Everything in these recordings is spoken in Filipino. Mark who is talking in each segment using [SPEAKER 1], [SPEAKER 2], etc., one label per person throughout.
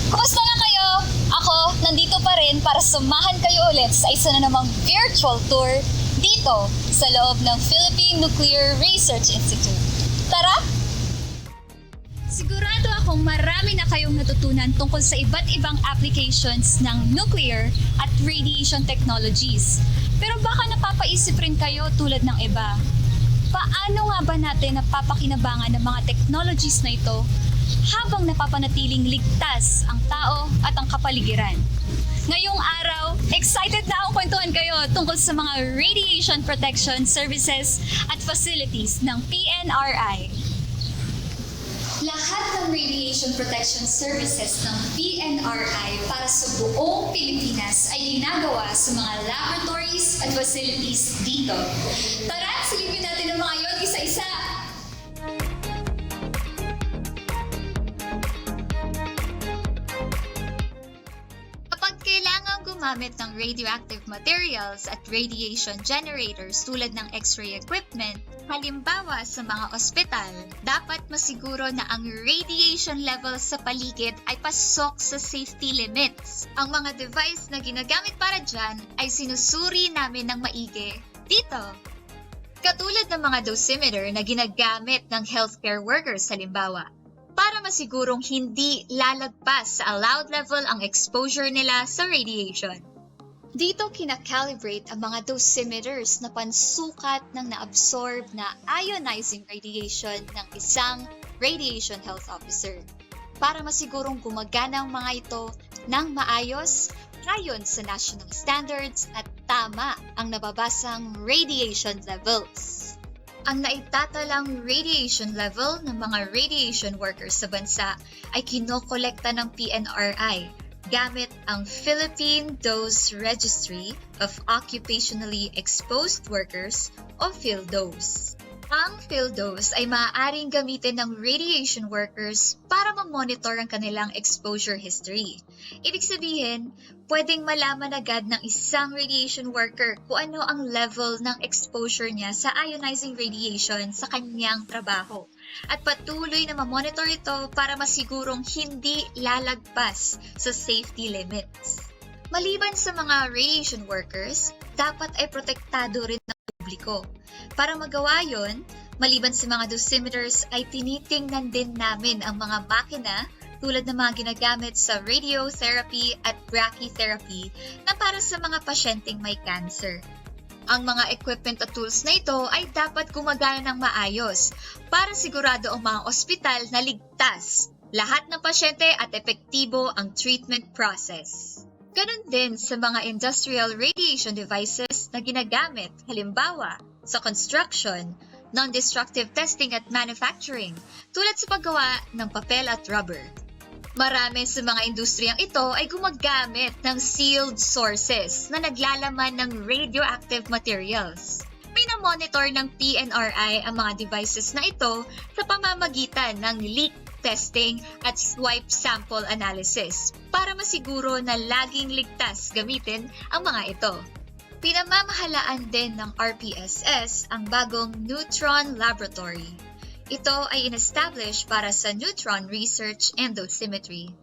[SPEAKER 1] Kumusta na kayo? Ako, nandito pa rin para samahan kayo ulit sa isa na namang virtual tour dito sa loob ng Philippine Nuclear Research Institute. Tara! Sigurado akong marami na kayong natutunan tungkol sa iba't ibang applications ng nuclear at radiation technologies. Pero baka napapaisip rin kayo tulad ng iba. Paano nga ba natin napapakinabangan ng mga technologies na ito habang napapanatiling ligtas ang tao at ang kapaligiran? Ngayong araw, excited na akong kwentuhan kayo tungkol sa mga radiation protection services at facilities ng PNRI. Lahat ng radiation protection services ng PNRI para sa buong Pilipinas ay ginagawa sa mga laboratories at facilities dito. Tara, silipin natin ang mga yon isa-isa! Gumamit ng radioactive materials at radiation generators tulad ng X-ray equipment, halimbawa sa mga ospital, dapat masiguro na ang radiation level sa paligid ay pasok sa safety limits. Ang mga device na ginagamit para dyan ay sinusuri namin ng maigi dito. Katulad ng mga dosimeter na ginagamit ng healthcare workers halimbawa, para masigurong hindi lalagpas sa allowed level ang exposure nila sa radiation. Dito kinakalibrate ang mga dosimeters na pansukat ng naabsorb na ionizing radiation ng isang radiation health officer para masigurong gumagana ang mga ito ng maayos ayon sa national standards at tama ang nababasang radiation levels. Ang naitatalang radiation level ng mga radiation workers sa bansa ay kinokolekta ng PNRI gamit ang Philippine DOST Registry of Occupationally Exposed Workers o PhilDOST. Ang PhilDOST ay maaaring gamitin ng radiation workers para ma-monitor ang kanilang exposure history. Ibig sabihin, pwedeng malaman agad ng isang radiation worker kung ano ang level ng exposure niya sa ionizing radiation sa kanyang trabaho. At patuloy na ma-monitor ito para masigurong hindi lalagpas sa safety limits. Maliban sa mga radiation workers, dapat ay protektado rin ng publiko. Para magawa yon, maliban sa mga dosimeters ay tinitingnan din namin ang mga makina tulad ng mga ginagamit sa radiotherapy at brachytherapy na para sa mga pasyenteng may cancer. Ang mga equipment at tools na ito ay dapat gumagana ng maayos para sigurado ang mga ospital na ligtas, lahat ng pasyente at epektibo ang treatment process. Ganon din sa mga industrial radiation devices na ginagamit, halimbawa sa construction, non-destructive testing at manufacturing, tulad sa paggawa ng papel at rubber. Marami sa mga industriyang ito ay gumagamit ng sealed sources na naglalaman ng radioactive materials. Pinamonitor ng PNRI ang mga devices na ito sa pamamagitan ng leak testing at swipe sample analysis para masiguro na laging ligtas gamitin ang mga ito. Pinamamahalaan din ng RPSS ang bagong Neutron Laboratory. Ito ay in-establish para sa neutron research and dosimetry.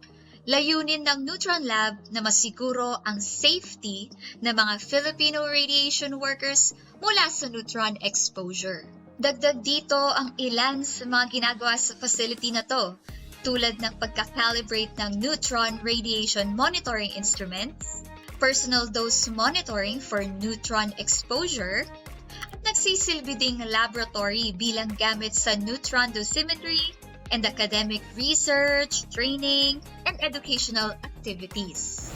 [SPEAKER 1] Layunin ng Neutron Lab na masiguro ang safety ng mga Filipino radiation workers mula sa neutron exposure. Dagdag dito ang ilan sa mga ginagawa sa facility na to, tulad ng pagka-calibrate ng neutron radiation monitoring instruments, personal dose monitoring for neutron exposure, at nagsisilbi ding laboratory bilang gamit sa neutron dosimetry and academic research, training, and educational activities.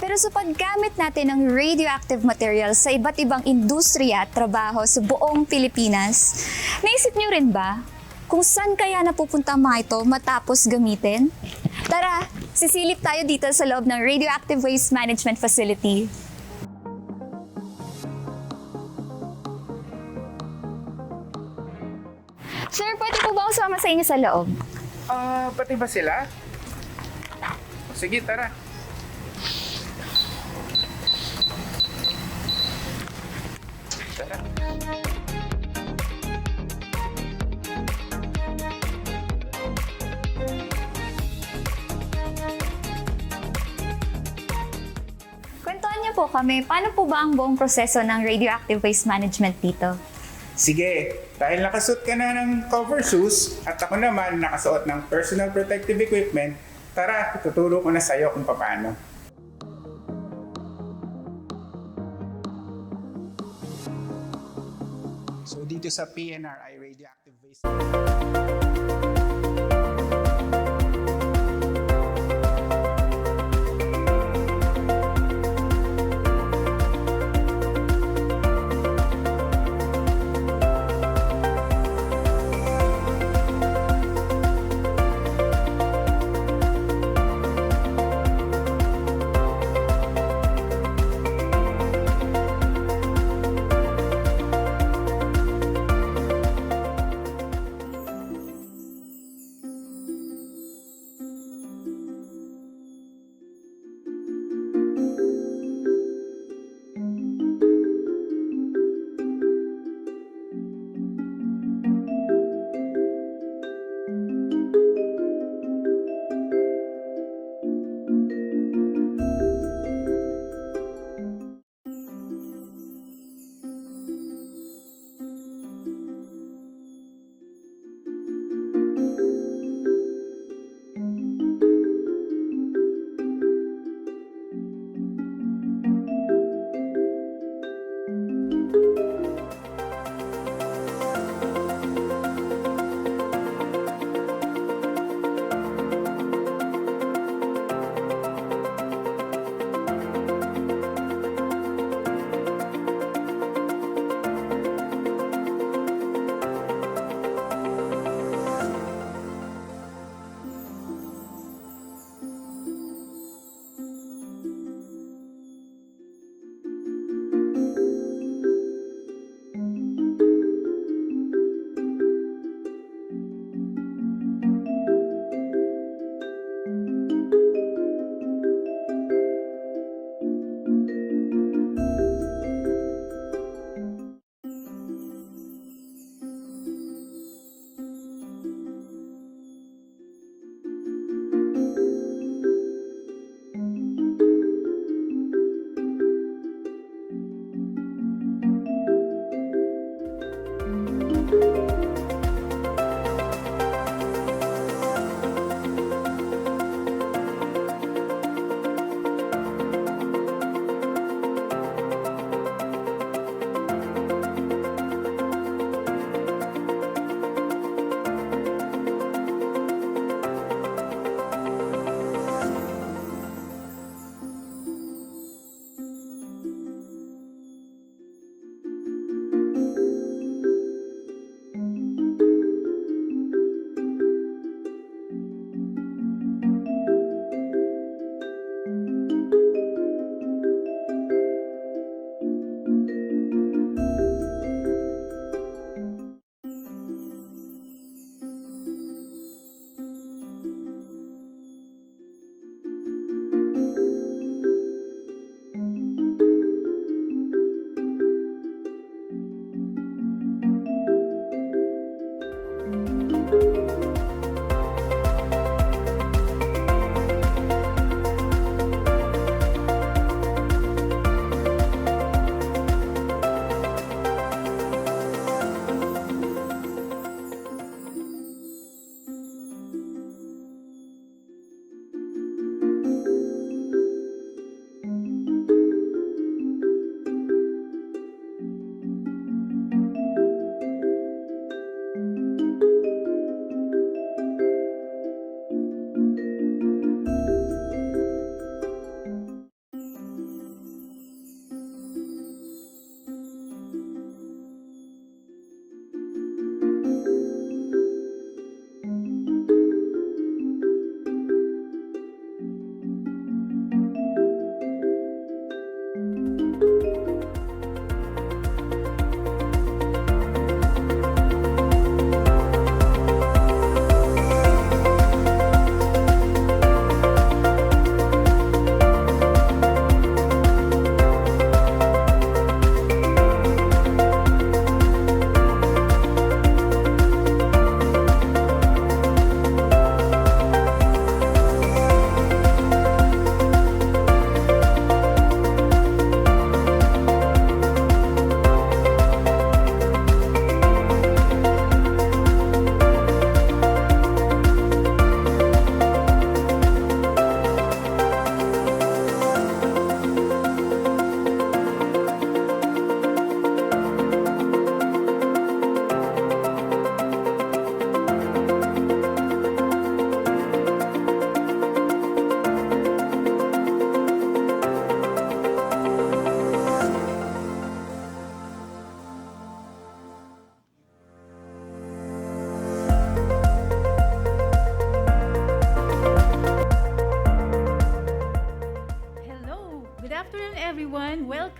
[SPEAKER 2] Pero sa paggamit natin ng radioactive materials sa iba't ibang industriya at trabaho sa buong Pilipinas, naisip niyo rin ba kung saan kaya napupunta ang mga ito matapos gamitin? Tara, sisilip tayo dito sa loob ng Radioactive Waste Management Facility. Sir, pwede po ba ako sumama sa inyo sa loob?
[SPEAKER 3] Pati ba sila? Sige, tara. Tara.
[SPEAKER 2] Kwentuhan niyo po kami, paano po ba ang buong proseso ng radioactive waste management dito?
[SPEAKER 3] Sige, dahil nakasuot ka na ng cover shoes at ako naman nakasuot ng personal protective equipment, tara, tuturo ko na sa'yo kung paano. So dito sa PNRI radioactive waste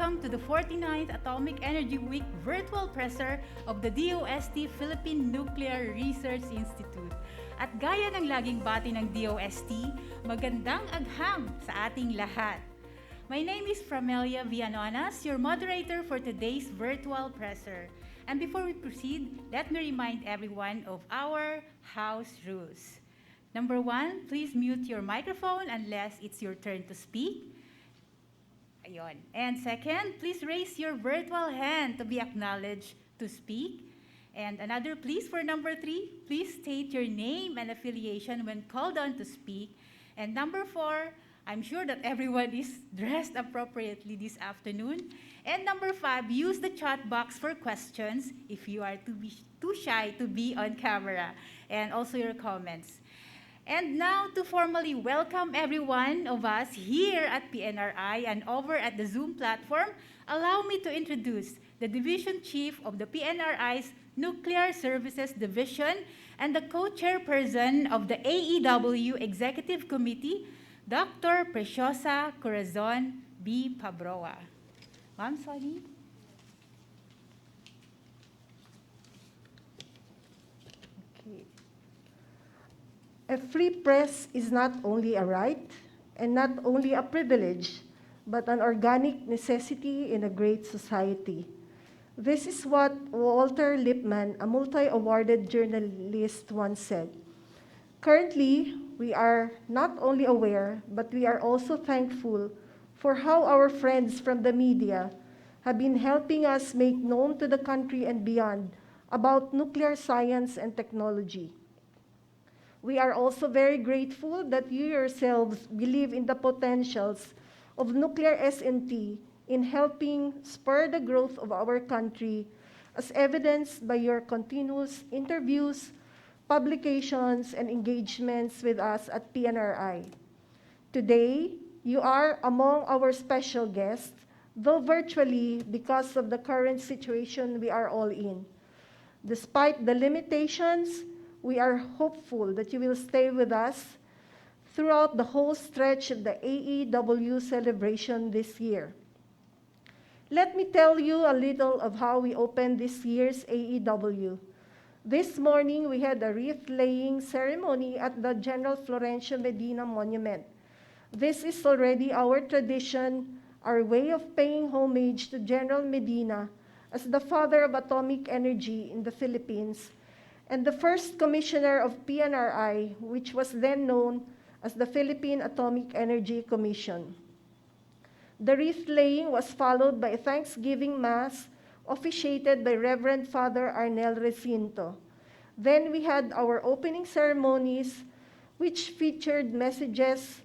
[SPEAKER 4] welcome to the 49th Atomic Energy Week virtual presser of the DOST Philippine Nuclear Research Institute. At gaya ng laging bati ng DOST, magandang agham sa ating lahat. My name is Framelia Villanonas, your moderator for today's virtual presser. And before we proceed, let me remind everyone of our house rules. Number 1, please mute your microphone unless it's your turn to speak. Ayun. And second, please raise your virtual hand to be acknowledged to speak. And another please for number 3, please state your name and affiliation when called on to speak. And number 4, I'm sure that everyone is dressed appropriately this afternoon. And number 5, use the chat box for questions if you are too shy to be on camera, and also your comments. And now, to formally welcome every one of us here at PNRI and over at the Zoom platform, allow me to introduce the Division Chief of the PNRI's Nuclear Services Division and the co-chairperson of the AEW Executive Committee, Dr. Preciosa Corazon B. Pabroa. Ma'am, sorry.
[SPEAKER 5] Okay. A free press is not only a right and not only a privilege, but an organic necessity in a great society. This is what Walter Lippmann, a multi-awarded journalist, once said. Currently, we are not only aware, but we are also thankful for how our friends from the media have been helping us make known to the country and beyond about nuclear science and technology. We are also very grateful that you yourselves believe in the potentials of nuclear S&T in helping spur the growth of our country, as evidenced by your continuous interviews, publications, and engagements with us at PNRI. Today, you are among our special guests, though virtually because of the current situation we are all in. Despite the limitations, we are hopeful that you will stay with us throughout the whole stretch of the AEW celebration this year. Let me tell you a little of how we opened this year's AEW. This morning, we had a wreath-laying ceremony at the General Florencio Medina Monument. This is already our tradition, our way of paying homage to General Medina as the father of atomic energy in the Philippines, and the first commissioner of PNRI, which was then known as the Philippine Atomic Energy Commission. The wreath-laying was followed by a Thanksgiving Mass officiated by Reverend Father Arnel Recinto. Then we had our opening ceremonies, which featured messages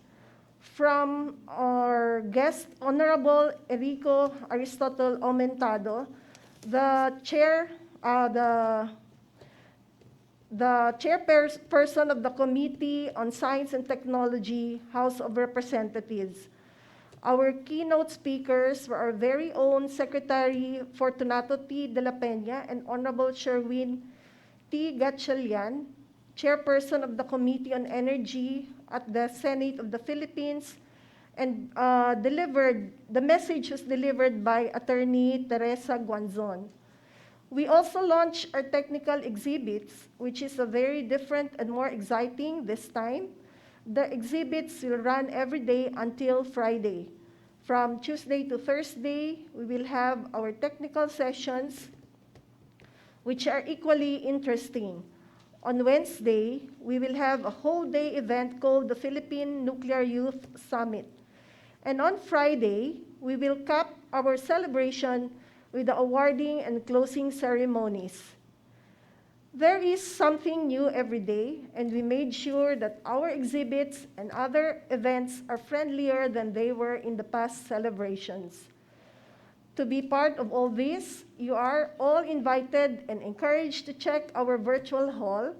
[SPEAKER 5] from our guest, Honorable Enrico Aristotle Aumentado, the chairperson of the Committee on Science and Technology, House of Representatives. Our keynote speakers were our very own Secretary Fortunato T. de la Peña and Honorable Sherwin T. Gatchalian, chairperson of the Committee on Energy at the Senate of the Philippines, and the message was delivered by Attorney Teresa Guanzon. We also launched our technical exhibits, which is a very different and more exciting this time. The exhibits will run every day until Friday. From Tuesday to Thursday, we will have our technical sessions, which are equally interesting. On Wednesday, we will have a whole day event called the Philippine Nuclear Youth Summit. And on Friday, we will cap our celebration with the awarding and closing ceremonies. There is something new every day, and we made sure that our exhibits and other events are friendlier than they were in the past celebrations. To be part of all this, you are all invited and encouraged to check our virtual hall.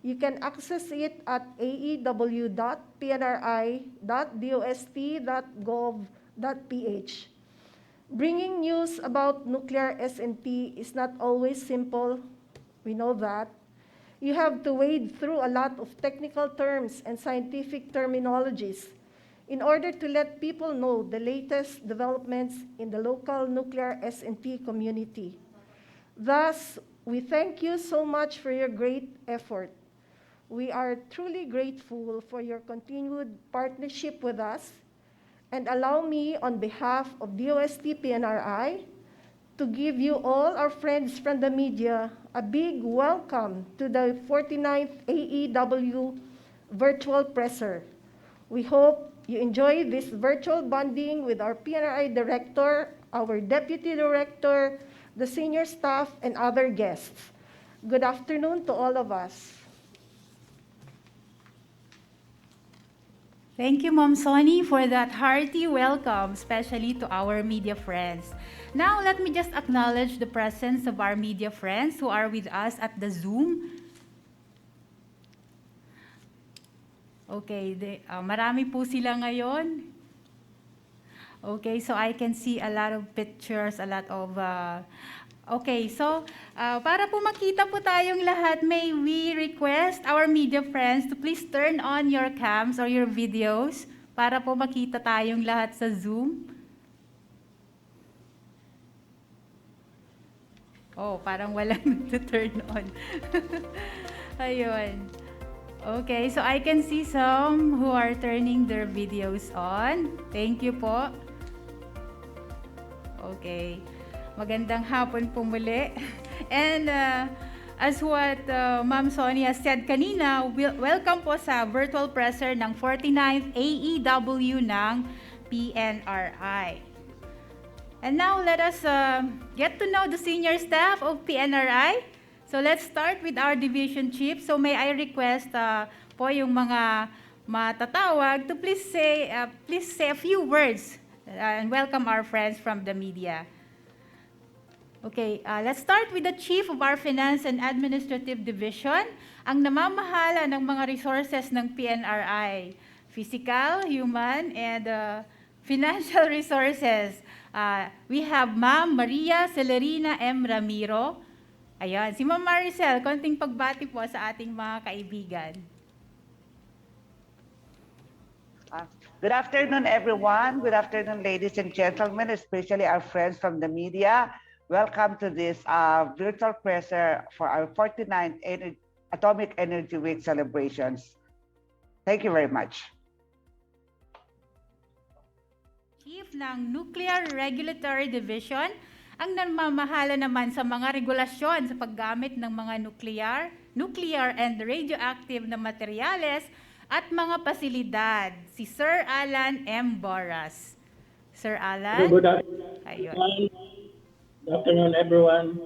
[SPEAKER 5] You can access it at aew.pnri.dost.gov.ph. Bringing news about nuclear S&T is not always simple. We know that. You have to wade through a lot of technical terms and scientific terminologies. in order to let people know the latest developments in the local nuclear S&T community. Thus, we thank you so much for your great effort. We are truly grateful for your continued partnership with us, and allow me, on behalf of DOST-PNRI, to give you all our friends from the media a big welcome to the 49th AEW virtual presser. We hope you enjoy this virtual bonding with our PNRI director, our deputy director, the senior staff, and other guests. Good afternoon to all of us.
[SPEAKER 4] Thank you, Ma'am Sonny, for that hearty welcome, especially to our media friends. Now, let me just acknowledge the presence of our media friends who are with us at the Zoom. Okay, marami po sila ngayon. Okay, so I can see a lot of pictures, a lot of... Okay, so para po makita po tayong lahat, may we request our media friends to please turn on your cams or your videos para po makita tayong lahat sa Zoom. Oh, parang walang turn on. Ayun. Okay, so I can see some who are turning their videos on. Thank you po. Okay. Magandang hapon po muli. And as what Ma'am Sonny has said kanina, welcome po sa virtual presser ng 49th AEW ng PNRI. And now let us get to know the senior staff of PNRI. So let's start with our division chief. So may I request po yung mga matatawag to please say a few words and welcome our friends from the media. Okay, let's start with the Chief of our Finance and Administrative Division, ang namamahala ng mga resources ng PNRI, physical, human, and financial resources. We have Ma'am Maria Celerina M. Ramiro. Ayan, si Ma'am Maricel, konting pagbati po sa ating mga kaibigan.
[SPEAKER 6] Good afternoon, everyone. Good afternoon, ladies and gentlemen, especially our friends from the media. Welcome to this virtual presser for our 49th Atomic Energy Week celebrations. Thank you very much.
[SPEAKER 4] Chief ng Nuclear Regulatory Division, ang namamahala naman sa mga regulasyon sa paggamit ng mga nuclear and radioactive na materyales at mga pasilidad, si Sir Alan M. Boras. Sir Alan?
[SPEAKER 7] Good afternoon.
[SPEAKER 4] Ayun.
[SPEAKER 7] Good afternoon, everyone.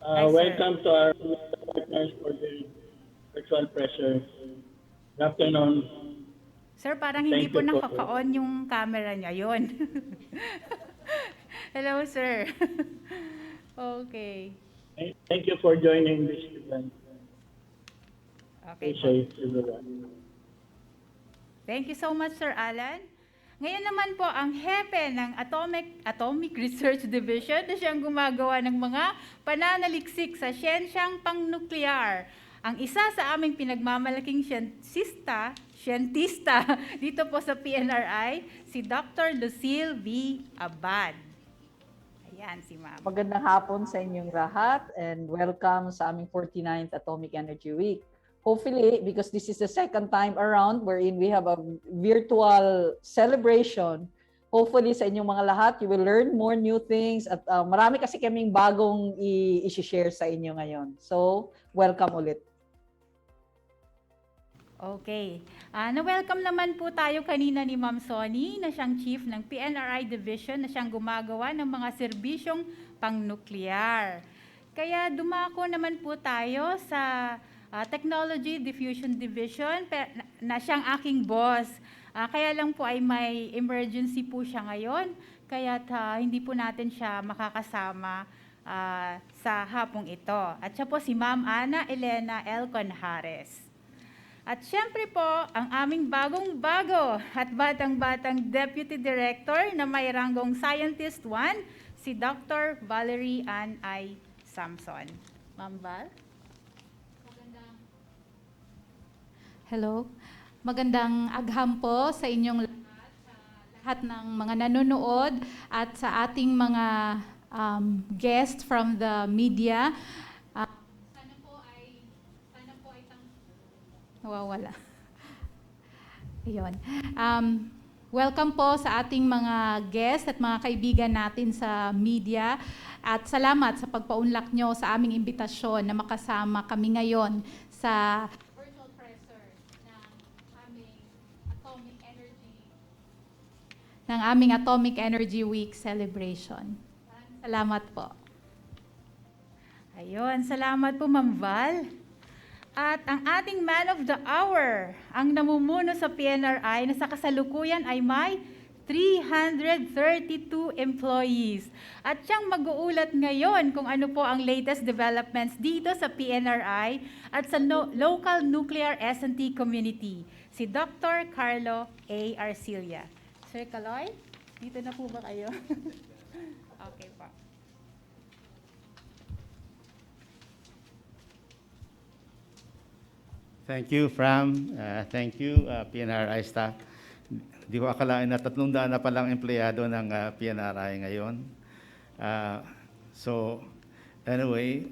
[SPEAKER 4] Hi, sir.
[SPEAKER 7] Welcome to our partners for the virtual presser. Good afternoon.
[SPEAKER 4] Sir, parang hindi
[SPEAKER 7] Thank
[SPEAKER 4] po
[SPEAKER 7] you po.
[SPEAKER 4] nakaka-on yung camera niya. Ayun. Hello, sir. Okay.
[SPEAKER 7] Thank you for joining this event.
[SPEAKER 4] Okay po.
[SPEAKER 7] Appreciate everyone.
[SPEAKER 4] Thank you so much, Sir Alan. Ngayon naman po, ang hepe ng Atomic Research Division na siyang gumagawa ng mga pananaliksik sa siyensyang pang-nuclear. Ang isa sa aming pinagmamalaking siyentista dito po sa PNRI, si Dr. Lucille V. Abad. Ayan, si Ma'am.
[SPEAKER 8] Magandang hapon sa inyong lahat and welcome sa aming 49th Atomic Energy Week. Hopefully, because this is the second time around wherein we have a virtual celebration, hopefully sa inyong mga lahat, you will learn more new things at marami kasi kaming bagong i-share sa inyo ngayon. So, welcome ulit.
[SPEAKER 4] Okay. Na-welcome naman po tayo kanina ni Ma'am Sonny na siyang chief ng PNRI Division na siyang gumagawa ng mga serbisyong pang-nuclear. Kaya dumako naman po tayo sa Technology Diffusion Division na siyang aking boss. Kaya lang po ay may emergency po siya ngayon, kaya hindi po natin siya makakasama sa hapong ito. At siya po si Ma'am Ana Elena L. Conjares. At syempre po, ang aming bagong-bago at batang-batang Deputy Director na may ranggong Scientist 1, si Dr. Valerie Ann I. Samson. Ma'am Val?
[SPEAKER 9] Hello.
[SPEAKER 4] Magandang agham po sa inyong lahat ng mga nanonood at sa ating mga guests from the media. Sana po ay nawawala. Ayun. Welcome po sa ating mga guests at mga kaibigan natin sa media at salamat sa pagpaunlak nyo sa aming imbitasyon na makasama kami ngayon sa virtual presser ng aming Atomic Energy Week celebration. Salamat po. Ayun, salamat po Ma'am Val. At ang ating man of the hour, ang namumuno sa PNRI na sa kasalukuyan ay may 332 employees. At siyang mag-uulat ngayon kung ano po ang latest developments dito sa PNRI at sa local nuclear S&T community, si Dr. Carlo A. Arcilia. Sir Caloy, dito na po ba kayo? Okay po.
[SPEAKER 9] Thank you, Fram. Thank you, PNRI staff. Di ko akalain na 300 na palang empleyado ng PNRI ngayon. So, anyway,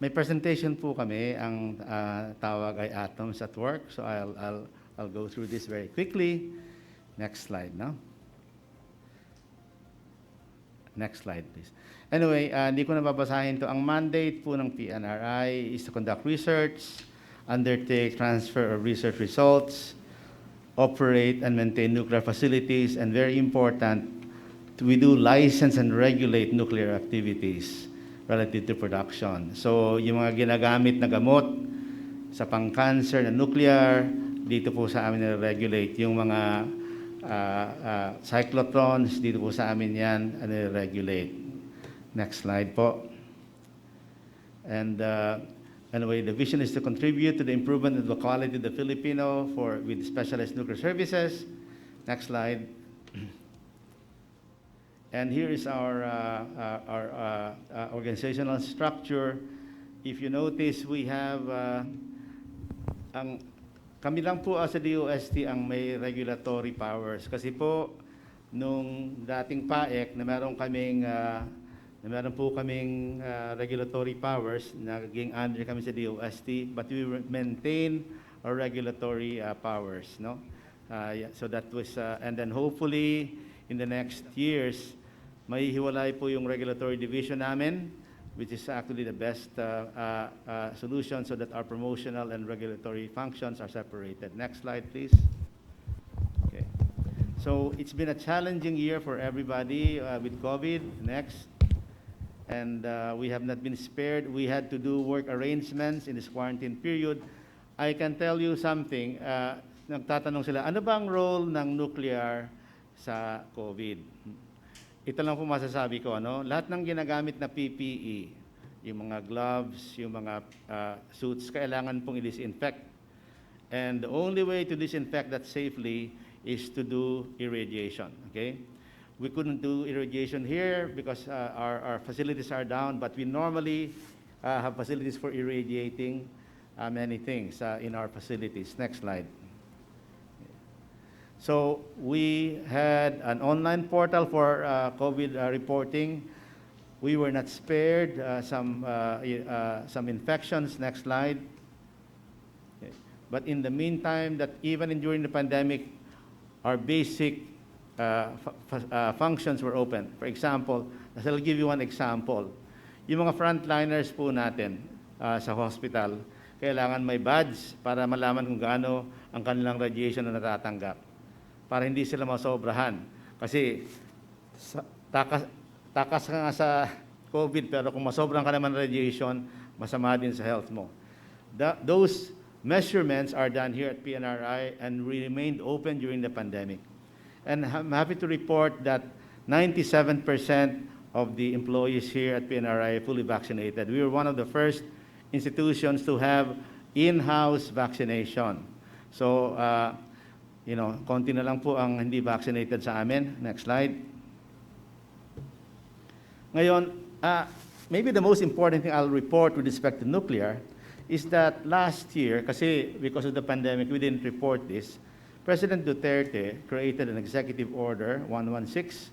[SPEAKER 9] may presentation po kami. Ang tawag ay Atoms at Work. So, I'll go through this very quickly. Next slide, no? Next slide, please. Anyway, hindi ko na babasahin to. Ang mandate po ng PNRI is to conduct research, undertake transfer of research results, operate and maintain nuclear facilities, and very important, we do license and regulate nuclear activities relative to production. So, yung mga ginagamit na gamot sa pang-cancer na nuclear, dito po sa amin na-regulate. Yung mga cyclotrons, dito po sa amin yan na-regulate. Next slide po. And anyway, the vision is to contribute to the improvement of the quality of the Filipino with specialized nuclear services. Next slide. And here is our organizational structure. If you notice, we have kami lang po sa DOST ang may regulatory powers. Kasi po, nung dating PAEC na meron po kaming regulatory powers, naging under kami sa DOST, but we maintain our regulatory powers, no? So that was, and then hopefully, in the next years, may hiwalay po yung regulatory division namin, which is actually the best solution so that our promotional and regulatory functions are separated. Next slide, please. Okay. So it's been a challenging year for everybody with COVID. Next. And we have not been spared. We had to do work arrangements in this quarantine period. I can tell you something. Nagtatanong sila, ano bang role ng nuclear sa COVID? Ito lang po masasabi ko, ano? Lahat ng ginagamit na PPE, yung mga gloves, yung mga suits, kailangan pong i-disinfect. And the only way to disinfect that safely is to do irradiation, okay? We couldn't do irrigation here because our facilities are down, but we normally have facilities for irradiating many things in our facilities. Next slide. So we had an online portal for COVID reporting. We were not spared some infections. Next slide. Okay. But in the meantime, that even during the pandemic, our basic functions were open. For example, I'll give you one example. Yung mga frontliners po natin sa hospital, kailangan may badge para malaman kung gaano ang kanilang radiation na natatanggap. Para hindi sila masobrahan. Kasi takas ka nga sa COVID, pero kung masobrang ka naman radiation, masama din sa health mo. Those measurements are done here at PNRI and remained open during the pandemic. And I'm happy to report that 97% of the employees here at PNRI are fully vaccinated. We were one of the first institutions to have in-house vaccination. So, konti na lang po ang hindi vaccinated sa amin. Next slide. Ngayon, maybe the most important thing I'll report with respect to nuclear is that last year, kasi because of the pandemic, we didn't report this, President Duterte created an executive order, 116,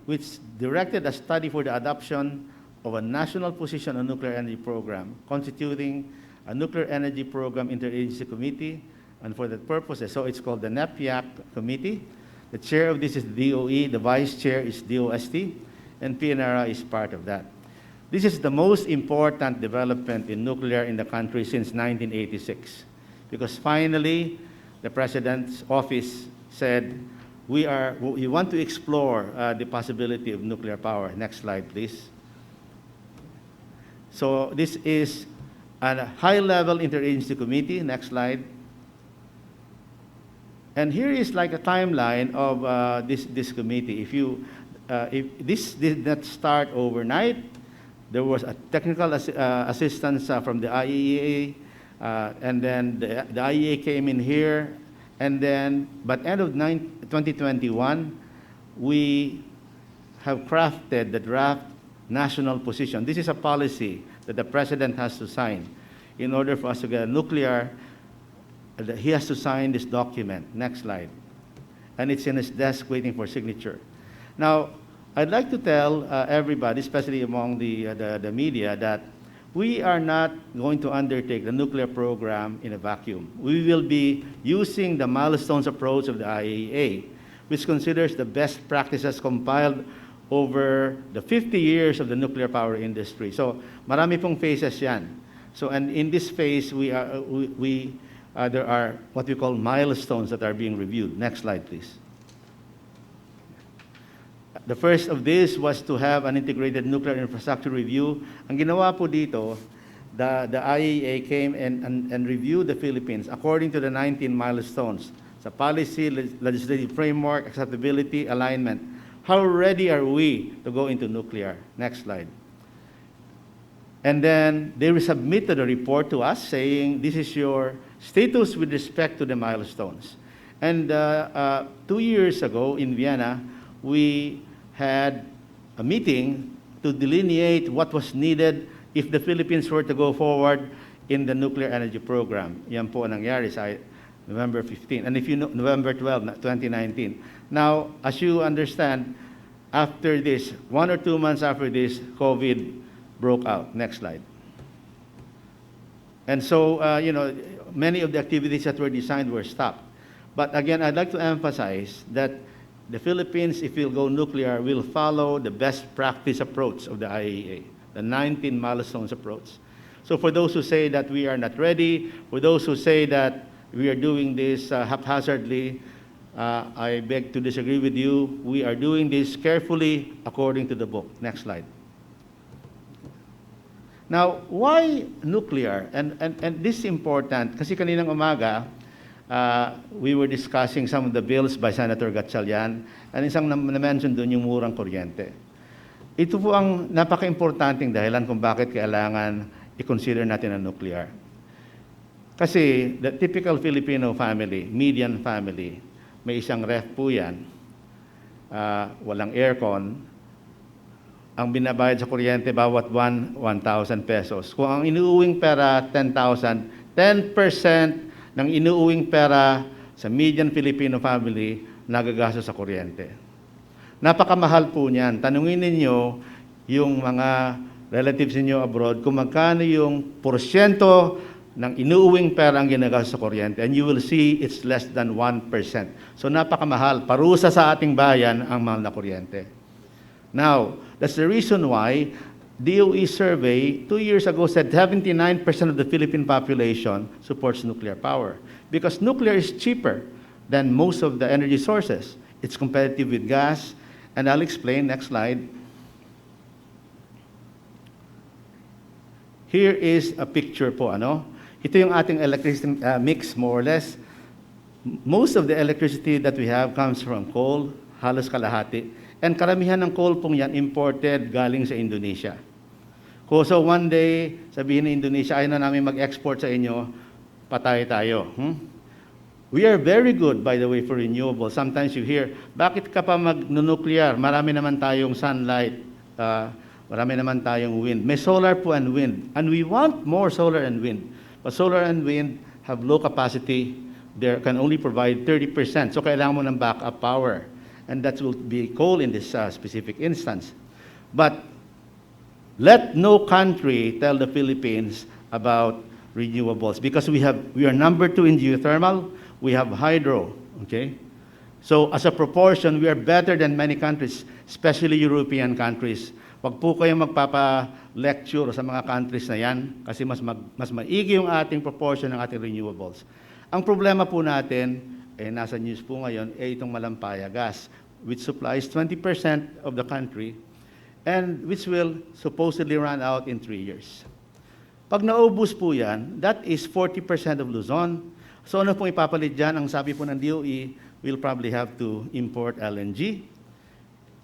[SPEAKER 9] which directed a study for the adoption of a national position on nuclear energy program, constituting a nuclear energy program interagency committee, and for that purpose, so it's called the NEPIAC committee. The chair of this is DOE, the vice chair is DOST, and PNRI is part of that. This is the most important development in nuclear in the country since 1986, because finally, the President's office said, we want to explore the possibility of nuclear power. Next slide, please. So this is a high-level interagency committee. Next slide. And here is like a timeline of this committee. If this did not start overnight, there was a technical assistance from the IAEA, and then the IAEA came in here, and then, but end of 2021, we have crafted the draft national position. This is a policy that the President has to sign in order for us to get a nuclear. He has to sign this document. Next slide. And it's in his desk waiting for signature. Now, I'd like to tell everybody, especially among the media, that we are not going to undertake the nuclear program in a vacuum. We will be using the milestones approach of the IAEA, which considers the best practices compiled over the 50 years of the nuclear power industry. So, marami pong phases yan. So, and in this phase, there are what we call milestones that are being reviewed. Next slide, please. The first of this was to have an integrated nuclear infrastructure review. Ang ginawa po dito, the IAEA came and reviewed the Philippines according to the 19 milestones. Sa policy, legislative framework, acceptability, alignment. How ready are we to go into nuclear? Next slide. And then they submitted a report to us saying, this is your status with respect to the milestones. And 2 years ago in Vienna, we had a meeting to delineate what was needed if the Philippines were to go forward in the nuclear energy program. Yan po ang nangyari sa November 15, and if you know, November 12, 2019. Now, as you understand, after this, 1 or 2 months after this, COVID broke out. Next slide. And so, many of the activities that were designed were stopped. But again, I'd like to emphasize that the Philippines, if we'll go nuclear, will follow the best practice approach of the IAEA, the 19 milestones approach. So for those who say that we are not ready, for those who say that we are doing this haphazardly, I beg to disagree with you. We are doing this carefully according to the book. Next slide. Now, why nuclear? And this is important kasi kaninang umaga, we were discussing some of the bills by Senator Gatchalian, and isang na-mention doon yung murang kuryente. Ito po ang napaka-importanting dahilan kung bakit kailangan i-consider natin ang nuclear. Kasi the typical Filipino family, median family, may isang ref po yan, walang aircon, ang binabayad sa kuryente bawat buwan, 1,000 pesos. Kung ang inuuwing pera, 10,000, 10% ng inuuwing pera sa median Filipino family nagagastos sa kuryente. Napakamahal po niyan. Tanungin ninyo yung mga relatives niyo abroad kung magkano yung porsyento ng inuuwing pera ang ginagastos sa kuryente, and you will see it's less than 1%. So napakamahal. Parusa sa ating bayan ang mahal na kuryente. Now, that's the reason why DOE survey 2 years ago said 79% of the Philippine population supports nuclear power because nuclear is cheaper than most of the energy sources. It's competitive with gas, and I'll explain. Next slide. Here is a picture po, Ito yung ating electricity mix, more or less. Most of the electricity that we have comes from coal, halos kalahati. And karamihan ng coal pong yan imported galing sa Indonesia. So one day, sabihin ng Indonesia, ayaw na namin mag-export sa inyo, patay tayo. We are very good, by the way, for renewable. Sometimes you hear, bakit ka pa mag-nuclear? Marami naman tayong sunlight, Marami naman tayong wind. May solar po and wind. And we want more solar and wind. But solar and wind have low capacity. They can only provide 30%. So kailangan mo ng backup power. And that will be coal in this specific instance. But let no country tell the Philippines about renewables because we are number 2 in geothermal. We have hydro. Okay? So as a proportion, we are better than many countries, especially European countries. Wag po kayong magpapa-lecture sa mga countries na yan kasi mas maigi yung ating proportion ng ating renewables. Ang problema po natin, nasa news po ngayon, itong Malampaya gas, which supplies 20% of the country and which will supposedly run out in 3 years. Pag naubos po yan, that is 40% of Luzon. So ano pong ipapalit dyan? Ang sabi po ng DOE, we'll probably have to import LNG.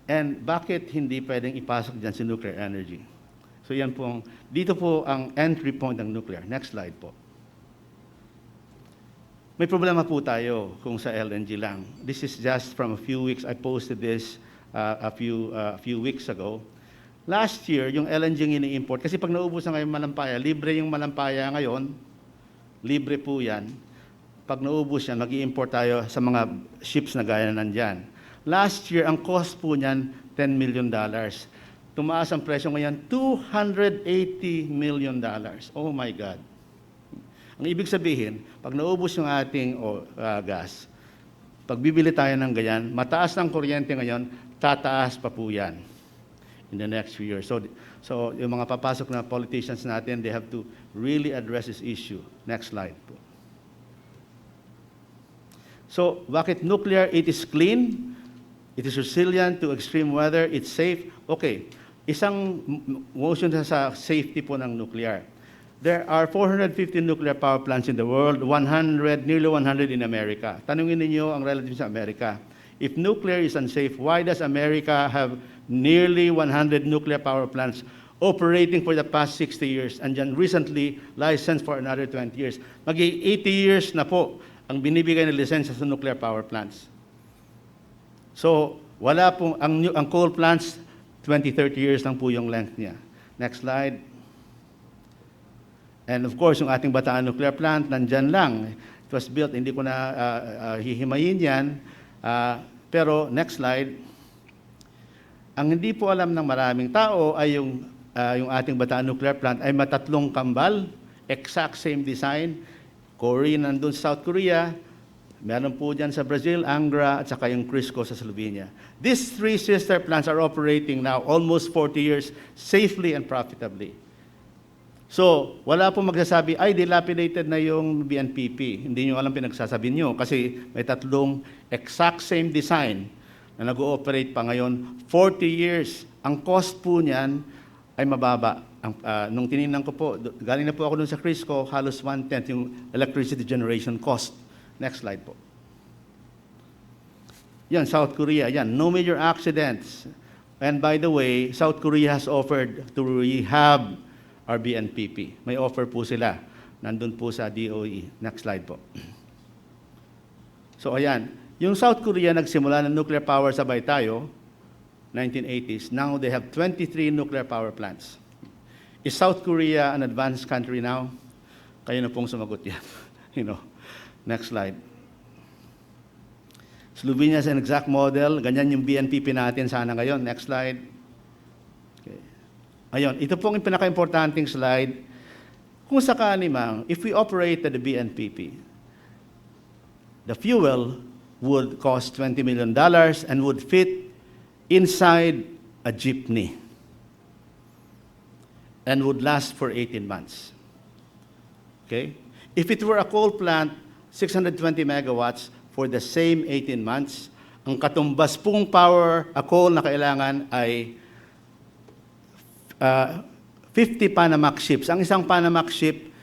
[SPEAKER 9] And bakit hindi pwedeng ipasok dyan si nuclear energy? So yan po, dito po ang entry point ng nuclear. Next slide po. May problema po tayo kung sa LNG lang. This is just from a few weeks. I posted this a few weeks ago. Last year, yung LNG ang ini-import, kasi pag naubos na ngayon Malampaya, libre yung Malampaya ngayon, libre po yan. Pag naubos yan, mag-i-import tayo sa mga ships na gaya na nandyan. Last year, ang cost po niyan, $10 million. Tumaas ang presyo ngayon, $280 million. Oh my God. Ang ibig sabihin, pag naubos yung ating gas, pag bibili tayo ng ganyan, mataas ng kuryente ngayon, tataas pa po yan in the next few years. So yung mga papasok na politicians natin, they have to really address this issue. Next slide po. So bakit nuclear? It is clean. It is resilient to extreme weather. It's safe. Okay, isang motion sa safety po ng nuclear. There are 450 nuclear power plants in the world, nearly 100 in America. Tanungin ninyo ang relatives sa Amerika. If nuclear is unsafe, why does America have nearly 100 nuclear power plants operating for the past 60 years and then recently licensed for another 20 years? Mag-80 years na po ang binibigay na lisensya sa nuclear power plants. So, wala pong, ang coal plants, 20-30 years lang po yung length niya. Next slide. And of course, yung ating Bataan Nuclear Plant, nandyan lang. It was built, hindi ko na hihimayin yan. Pero, next slide. Ang hindi po alam ng maraming tao ay yung ating Bataan Nuclear Plant ay matatlong kambal, exact same design. Korea nandun sa South Korea, meron po dyan sa Brazil, Angra, at saka yung Crisco sa Slovenia. These 3 sister plants are operating now almost 40 years safely and profitably. So, wala po magsasabi, ay, dilapidated na yung BNPP. Hindi nyo alam pinagsasabi nyo kasi may tatlong exact same design na nag-ooperate pa ngayon. 40 years. Ang cost po niyan ay mababa. Nung tinignan ko po, galing na po ako dun sa Crisco, halos 1/10 yung electricity generation cost. Next slide po. Yan, South Korea. Yan, no major accidents. And by the way, South Korea has offered to rehab our BNPP. May offer po sila. Nandun po sa DOE. Next slide po. So ayan, yung South Korea nagsimula ng nuclear power sabay tayo, 1980s. Now they have 23 nuclear power plants. Is South Korea an advanced country now? Kayo na pong sumagot yan. Next slide. Slovenia is an exact model. Ganyan yung BNPP natin sana ngayon. Next slide. Okay. Ayun, ito pong yung pinaka-importanting slide. Kung sakali mang, if we operated the BNPP, the fuel would cost $20 million and would fit inside a jeepney and would last for 18 months. Okay? If it were a coal plant, 620 megawatts for the same 18 months. Ang katumbas pong power, a coal na kailangan ay 50 Panamax ships. Ang isang Panamax ship,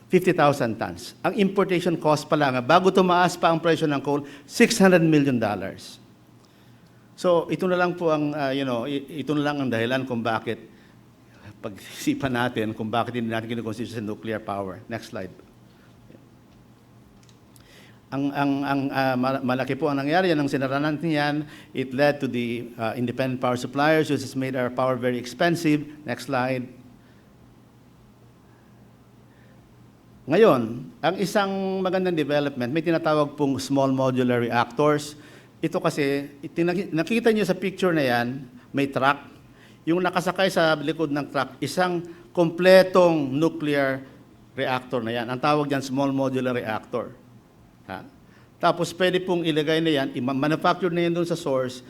[SPEAKER 9] 50,000 tons. Ang importation cost pa lang, bago tumaas pa ang presyo ng coal, $600 million. So, ito na lang po ang, ito na lang ang dahilan kung bakit pag-isipan natin kung bakit hindi natin kinukonsider sa nuclear power. Next slide. malaki po ang nangyari yan, ang sinara natin yan, it led to the independent power suppliers, which has made our power very expensive. Next slide. Ngayon, ang isang magandang development, may tinatawag pong small modular reactors. Ito kasi, nakita niyo sa picture na yan, may truck. Yung nakasakay sa likod ng truck, isang kompletong nuclear reactor na yan. Ang tawag yan, small modular reactor. Ha? Tapos pwede pong ilagay na yan, manufacture na yan doon sa source,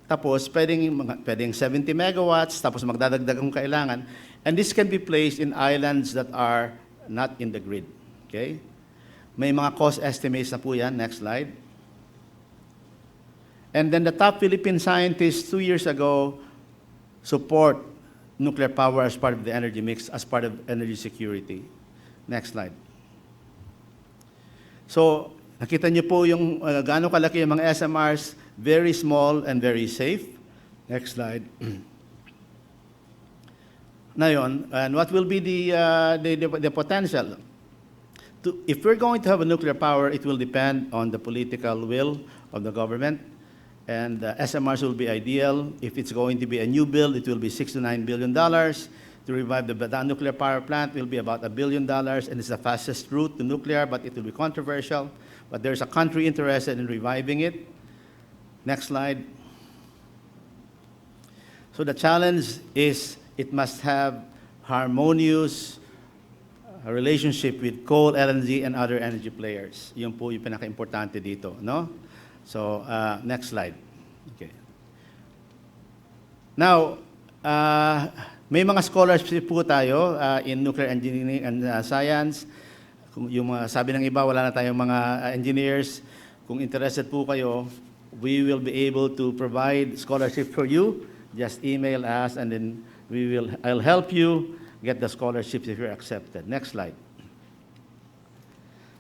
[SPEAKER 9] tapos pwedeng 70 megawatts, tapos magdadagdag kung kailangan. And this can be placed in islands that are not in the grid. Okay? May mga cost estimates na po yan. Next slide. And then the top Philippine scientists 2 years ago support nuclear power as part of the energy mix, as part of energy security. Next slide. So, nakita niyo po yung gaano kalaki yung mga SMRs, very small and very safe. Next slide. Na yun, and what will be the potential? If we're going to have a nuclear power, it will depend on the political will of the government, and SMRs will be ideal. If it's going to be a new build, it will be $6 to $9 billion. To revive the nuclear power plant will be about $1 billion, and it's the fastest route to nuclear, but it will be controversial. But there's a country interested in reviving it. Next slide. So the challenge is it must have harmonious relationship with coal, LNG, and other energy players. Yun po yung pinaka-importante dito, no? So, next slide. Okay. Now, may mga scholarship po tayo in nuclear engineering and science. Yung sabi ng iba, wala na tayong mga engineers. Kung interested po kayo, we will be able to provide scholarship for you. Just email us, and then I'll help you get the scholarships if you're accepted. Next slide.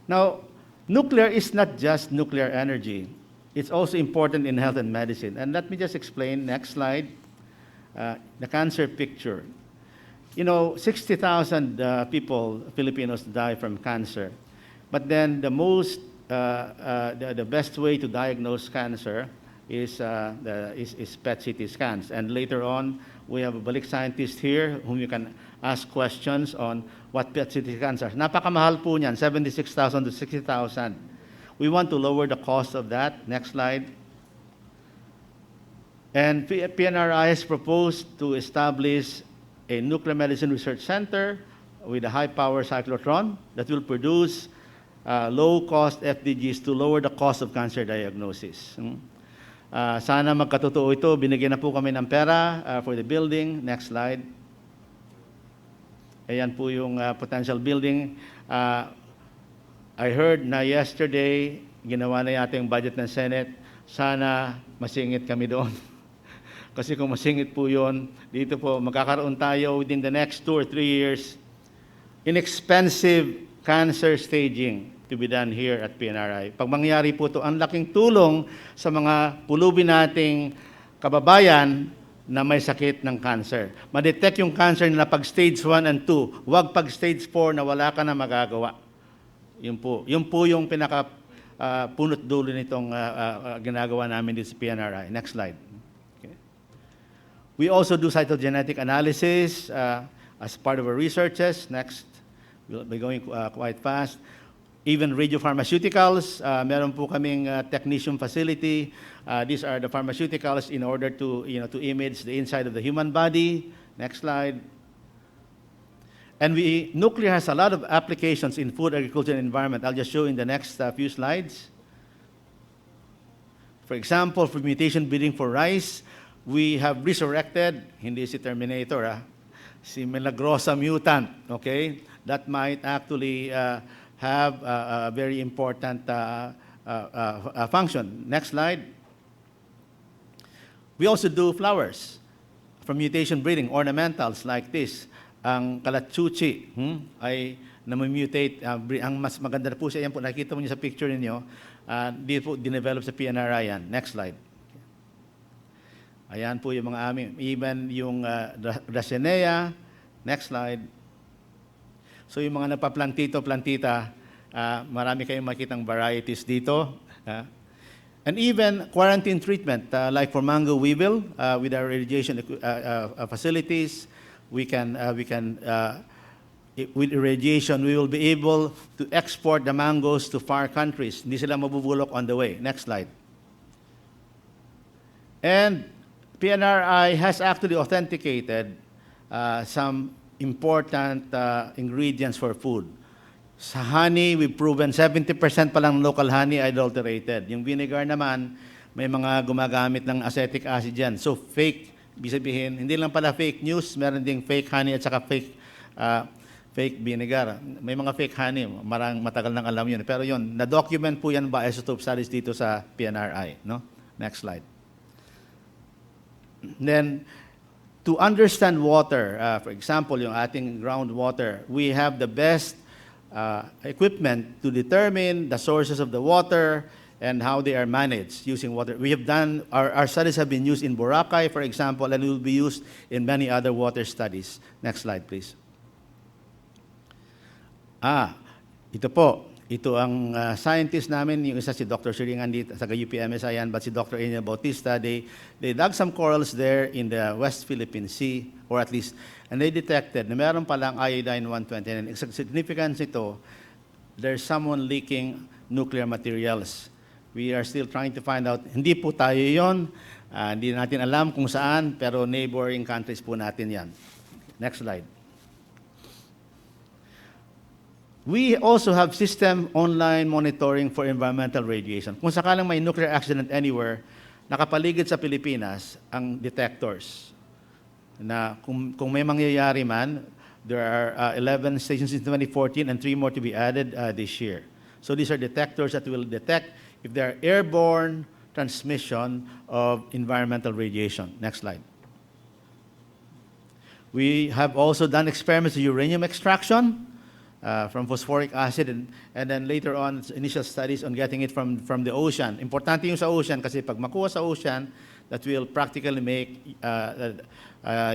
[SPEAKER 9] Now, nuclear is not just nuclear energy. It's also important in health and medicine. And let me just explain. Next slide. The cancer picture. You know, 60,000 people, Filipinos, die from cancer. But then the best way to diagnose cancer is PET CT scans. And later on, we have a balik scientist here whom you can ask questions on what PET CT scans are. Napakamahal po niyan, 76,000 to 60,000. We want to lower the cost of that. Next slide. And PNRI has proposed to establish a nuclear medicine research center with a high-power cyclotron that will produce low-cost FDGs to lower the cost of cancer diagnosis. Sana magkatotoo ito. Binigyan na po kami ng pera for the building. Next slide. Ayan po yung potential building. I heard na yesterday, ginawa na yata yung budget ng Senate. Sana masingit kami doon. Kasi kung masingit po yun, dito po magkakaroon tayo within the next 2 or 3 years, inexpensive cancer staging to be done here at PNRI. Pag mangyari po ito, ang laking tulong sa mga pulubi nating kababayan na may sakit ng cancer. Ma-detect yung cancer nila pag stage 1 and 2, huwag pag stage 4 na wala ka na magagawa. Yun po yung pinaka punot dulo nitong ginagawa namin dito sa PNRI. Next slide. Okay. We also do cytogenetic analysis as part of our researches. Next. We'll be going quite fast. Even radiopharmaceuticals, meron po kaming technetium facility. These are the pharmaceuticals in order to image the inside of the human body. Next slide. And nuclear has a lot of applications in food, agriculture, and environment. I'll just show in the next few slides. For example, for mutation breeding for rice, we have resurrected, hindi si Terminator, si Milagrosa mutant, okay? That might actually have a very important function. Next slide. We also do flowers from mutation breeding, ornamentals like this. Ang kalatsuchi ay namamutate. Ang mas maganda na po siya. Yan po, nakikita mo niyo sa picture ninyo. Di po dinevelop sa PNRI yan. Next slide. Ayan po yung mga aming, even yung Racenea. Next slide. So yung mga napaplantito-plantita, Marami kayong makitang varieties dito. And even quarantine treatment, like for mango weevil, with our irrigation facilities, with irrigation, we will be able to export the mangoes to far countries. Hindi sila mabubulok on the way. Next slide. And PNRI has actually authenticated some important ingredients for food. Sa honey, we've proven 70% pa lang local honey adulterated. Yung vinegar naman, may mga gumagamit ng acetic acid yan. So fake, ibig sabihin, hindi lang pala fake news, meron ding fake honey at saka fake vinegar. May mga fake honey, matagal nang alam yun. Pero yun, na-document po yan ba isotope studies dito sa PNRI. No? Next slide. Then, to understand water, for example, yung ating groundwater, we have the best equipment to determine the sources of the water and how they are managed using water. We have done, our studies have been used in Boracay, for example, and will be used in many other water studies. Next slide, please. Ito po. Ito ang scientist namin, yung isa si Dr. Siringan dito, sa UPMS ayan, but si Dr. Enya Bautista, they dug some corals there in the West Philippine Sea, or at least, and they detected na meron palang iodine-120. And ang significance nito, there's someone leaking nuclear materials. We are still trying to find out, hindi po tayo yon, hindi natin alam kung saan, pero neighboring countries po natin yan. Next slide. We also have system online monitoring for environmental radiation. Kung sakalang may nuclear accident anywhere, nakapaligid sa Pilipinas ang detectors. Na kung may mangyayari man, there are 11 stations in 2014 and 3 more to be added this year. So these are detectors that will detect if there are airborne transmission of environmental radiation. Next slide. We have also done experiments of uranium extraction from phosphoric acid, and then later on, initial studies on getting it from the ocean. Importante yung sa ocean kasi pag makuha sa ocean, that will practically make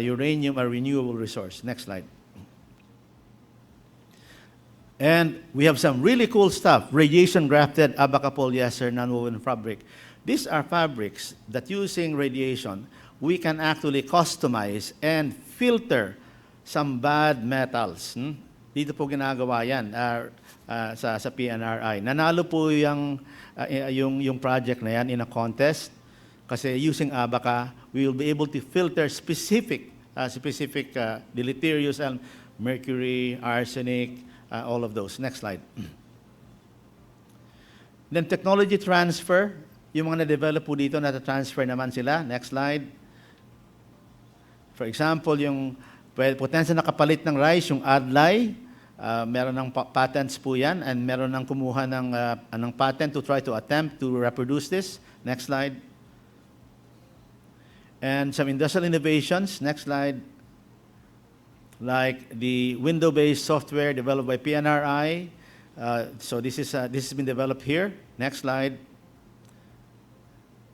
[SPEAKER 9] uranium a renewable resource. Next slide. And we have some really cool stuff. Radiation-grafted abaca polyester nonwoven fabric. These are fabrics that using radiation, we can actually customize and filter some bad metals. Dito po ginagawa yan sa PNRI. Nanalo po yung project na yan in a contest kasi using abaca, we will be able to filter specific deleterious mercury, arsenic, all of those. Next slide. Then technology transfer, yung mga na-develop po dito, nata-transfer naman sila. Next slide. For example, yung potensya na kapalit ng rice, yung adlai, meron ng patents po yan, and meron ng kumuha ng patent to try to attempt to reproduce this. Next slide. And some industrial innovations. Next slide. Like the window-based software developed by PNRI. So this has been developed here. Next slide.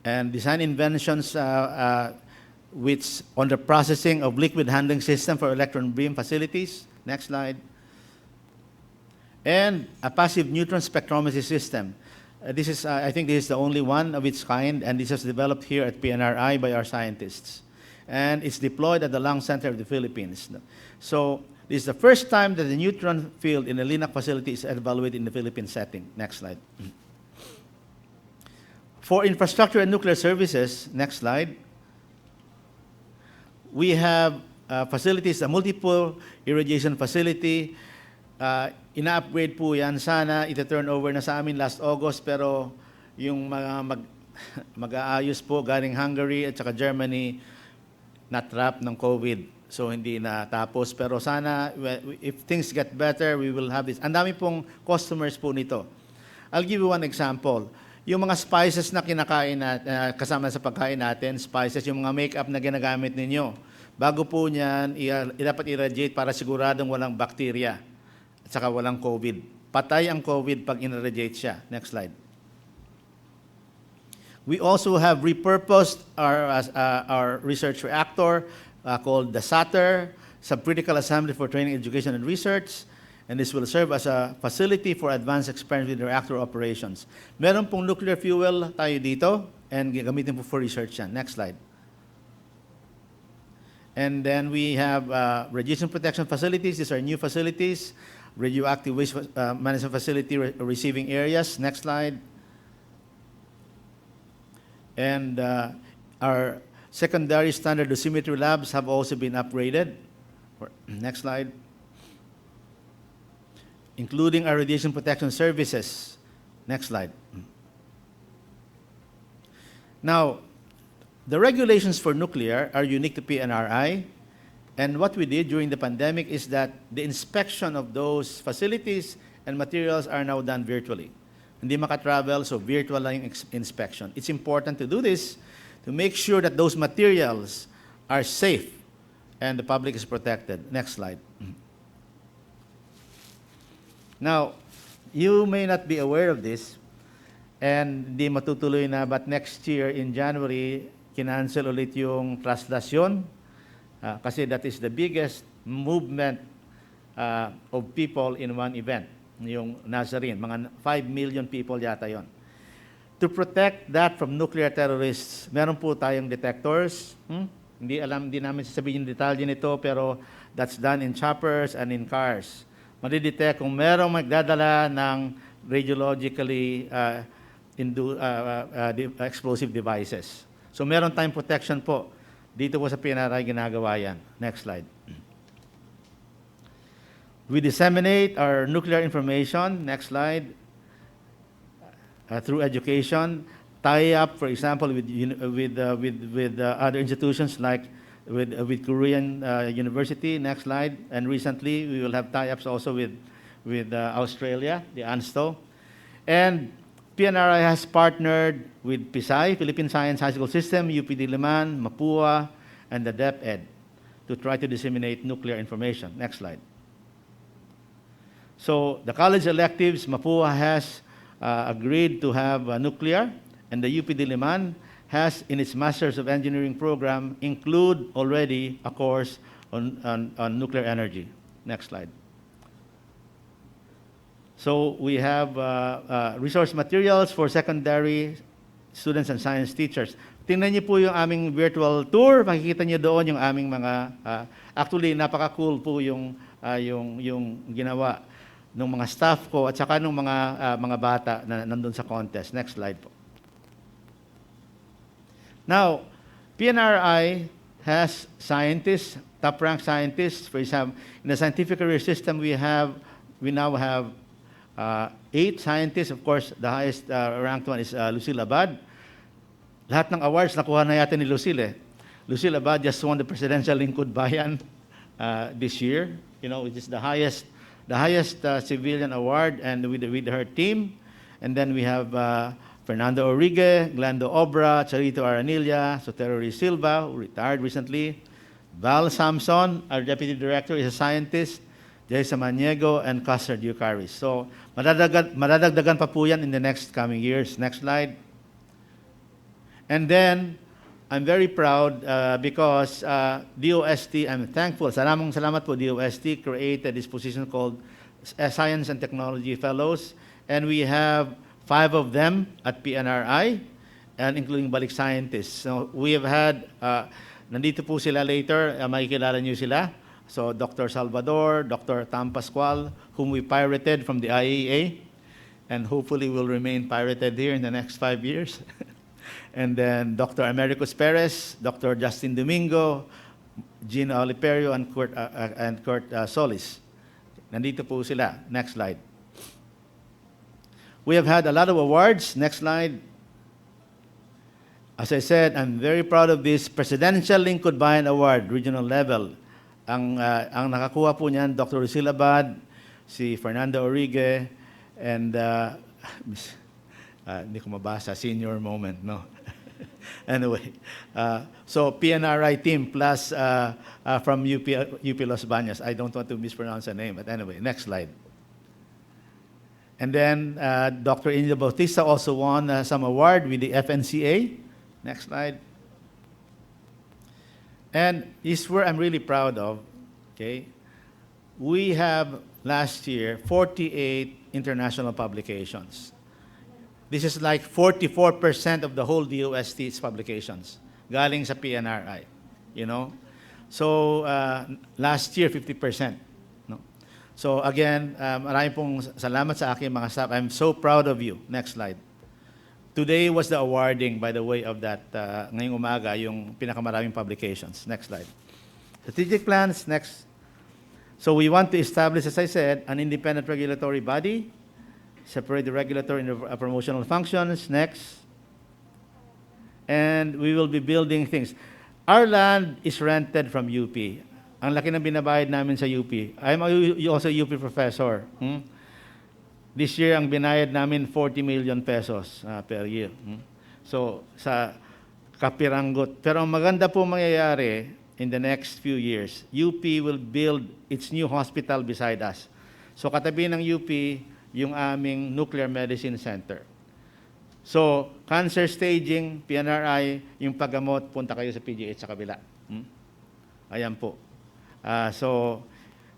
[SPEAKER 9] And design inventions which on the processing of liquid handling system for electron beam facilities. Next slide. And a passive neutron spectrometry system. I think this is the only one of its kind, and this was developed here at PNRI by our scientists. And it's deployed at the Lung Center of the Philippines. So this is the first time that the neutron field in a LINAC facility is evaluated in the Philippine setting. Next slide. For infrastructure and nuclear services, next slide, we have facilities, a multiple irrigation facility. Ina-upgrade po yan. Sana ita-turn over na sa amin last August, pero yung mag-aayos po galing Hungary at saka Germany, na-trap ng COVID. So hindi na tapos. Pero sana, if things get better, we will have this. Ang dami pong customers po nito. I'll give you one example. Yung mga spices na kinakain kasama sa pagkain natin, spices, yung mga makeup na ginagamit ninyo, bago po niyan, dapat i-radiate para siguradong walang bacteria at saka walang COVID. Patay ang COVID pag in-radiate siya. Next slide. We also have repurposed our research reactor called the SATER, Subcritical Assembly for Training, Education, and Research. and this will serve as a facility for advanced experience with reactor operations. Meron pong nuclear fuel tayo dito, and gagamitin po for research yan. Next slide. And then we have radiation protection facilities. These are new facilities. Radioactive waste management facility receiving areas. Next slide. And our secondary standard dosimetry labs have also been upgraded. Next slide. Including our radiation protection services. Next slide. Now, the regulations for nuclear are unique to PNRI, and what we did during the pandemic is that the inspection of those facilities and materials are now done virtually. Hindi makatravel, so virtual lang yung inspection. It's important to do this to make sure that those materials are safe and the public is protected. Next slide. Now, you may not be aware of this, and di matutuloy na, but next year in January, kinancel ulit yung traslasyon kasi that is the biggest movement of people in one event, yung Nazarene. Mga 5 million people yata yon. To protect that from nuclear terrorists, meron po tayong detectors. Hindi namin sasabihin yung detalye nito, pero that's done in choppers and in cars. Madidetect kung merong magdadala ng radiologically explosive devices. So meron tayong protection po. Dito po sa PNRI ginagawa yan. Next slide. We disseminate our nuclear information. Next slide. Through education, tie up, for example, with other institutions like with Korean University. Next slide. And recently, we will have tie-ups also with Australia, the ANSTO. And PNRI has partnered with PSI, Philippine Science High School System, UP Diliman, Mapua, and the DepEd to try to disseminate nuclear information. Next slide. So the college electives, Mapua has agreed to have nuclear, and the UP Diliman has, in its Masters of Engineering program, include already a course on nuclear energy. Next slide. So we have resource materials for secondary students and science teachers. Tingnan niyo po yung aming virtual tour. Makikita niyo doon yung aming mga, actually napaka-cool po yung ginawa ng mga staff ko at saka ng mga bata na nandun sa contest. Next slide po. Now, PNRI has scientists, top-ranked scientists. For example, in the scientific career system, we now have 8 scientists. Of course, the highest ranked one is Lucille Abad. Lahat ng awards nakuha na yata ni Lucille. Lucille Abad just won the Presidential Lingkod Bayan this year, which is the highest civilian award, and with her team. And then we have Fernando Origue, Glando Obra, Charito Aranilla, Sotero Ruiz Silva, who retired recently. Val Samson, our deputy director, is a scientist. Jay Samaniego, and Custer Ducaris. So, madadagdagan pa po yan in the next coming years. Next slide. And then, I'm very proud because DOST, I'm thankful. Salamat po, DOST created this position called Science and Technology Fellows. And we have 5 of them at PNRI, and including balik scientists. So, we have had, nandito po sila later, makikilala niyo sila. So Dr. Salvador, Dr. Tam Pascual, whom we pirated from the IAEA, and hopefully will remain pirated here in the next 5 years. And then Dr. Americus Perez, Dr. Justin Domingo, Gina Oliperio, and Kurt Solis. Nandito po sila. Next slide. We have had a lot of awards. Next slide. As I said, I'm very proud of this Presidential Lingkod Bayan Award, regional level. Ang nakakuha po niyan, Dr. Lucille Abad, si Fernando Origue, and hindi ko mabasa, senior moment, no? Anyway, so PNRI team plus from UP Los Baños. I don't want to mispronounce the name, but anyway, next slide. And then Dr. Inigo Bautista also won some award with the FNCA. Next slide. And this is where I'm really proud of, okay? we have last year 48 international publications. This is like 44% of the whole DOST's publications galing sa PNRI, you know. So last year 50%, no. So again, maraming pong salamat sa aking mga staff. I'm so proud of you. Next slide. Today was the awarding, by the way, of that ngayong umaga, yung pinakamaraming publications. Next slide. Strategic plans, next. So we want to establish, as I said, an independent regulatory body, separate the regulatory and the promotional functions, next. And we will be building things. Our land is rented from UP. Ang laki ng binabayad namin sa UP. I'm also a UP professor. This year, ang binayad namin 40 million pesos per year. So, sa kapiranggot. Pero ang maganda po mangyayari in the next few years, UP will build its new hospital beside us. So, katabi ng UP, yung aming Nuclear Medicine Center. So, cancer staging, PNRI, yung paggamot, punta kayo sa PGH sa kabila. Ayan po. So,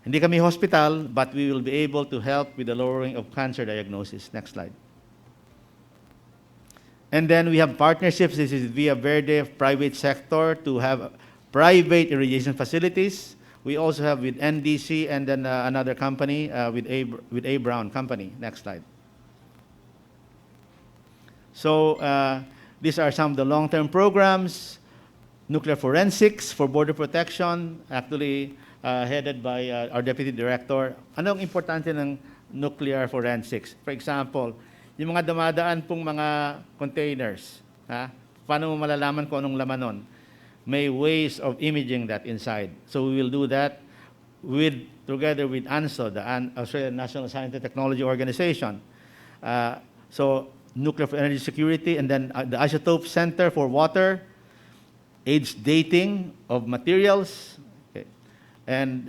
[SPEAKER 9] hindi kami hospital, but we will be able to help with the lowering of cancer diagnosis. Next slide. And then we have partnerships. This is via Verde, private sector, to have private irrigation facilities. We also have with NDC and then another company with A. Brown Company. Next slide. So these are some of the long-term programs. Nuclear forensics for border protection, actually headed by our Deputy Director. Anong importante ng nuclear forensics? For example, yung mga dumadaan pong mga containers, paano mo malalaman kung anong laman nun? May ways of imaging that inside. So we will do that together with ANSO, the Australian National Science and Technology Organization. So nuclear for energy security, and then the Isotope Center for Water, age dating of materials, okay, and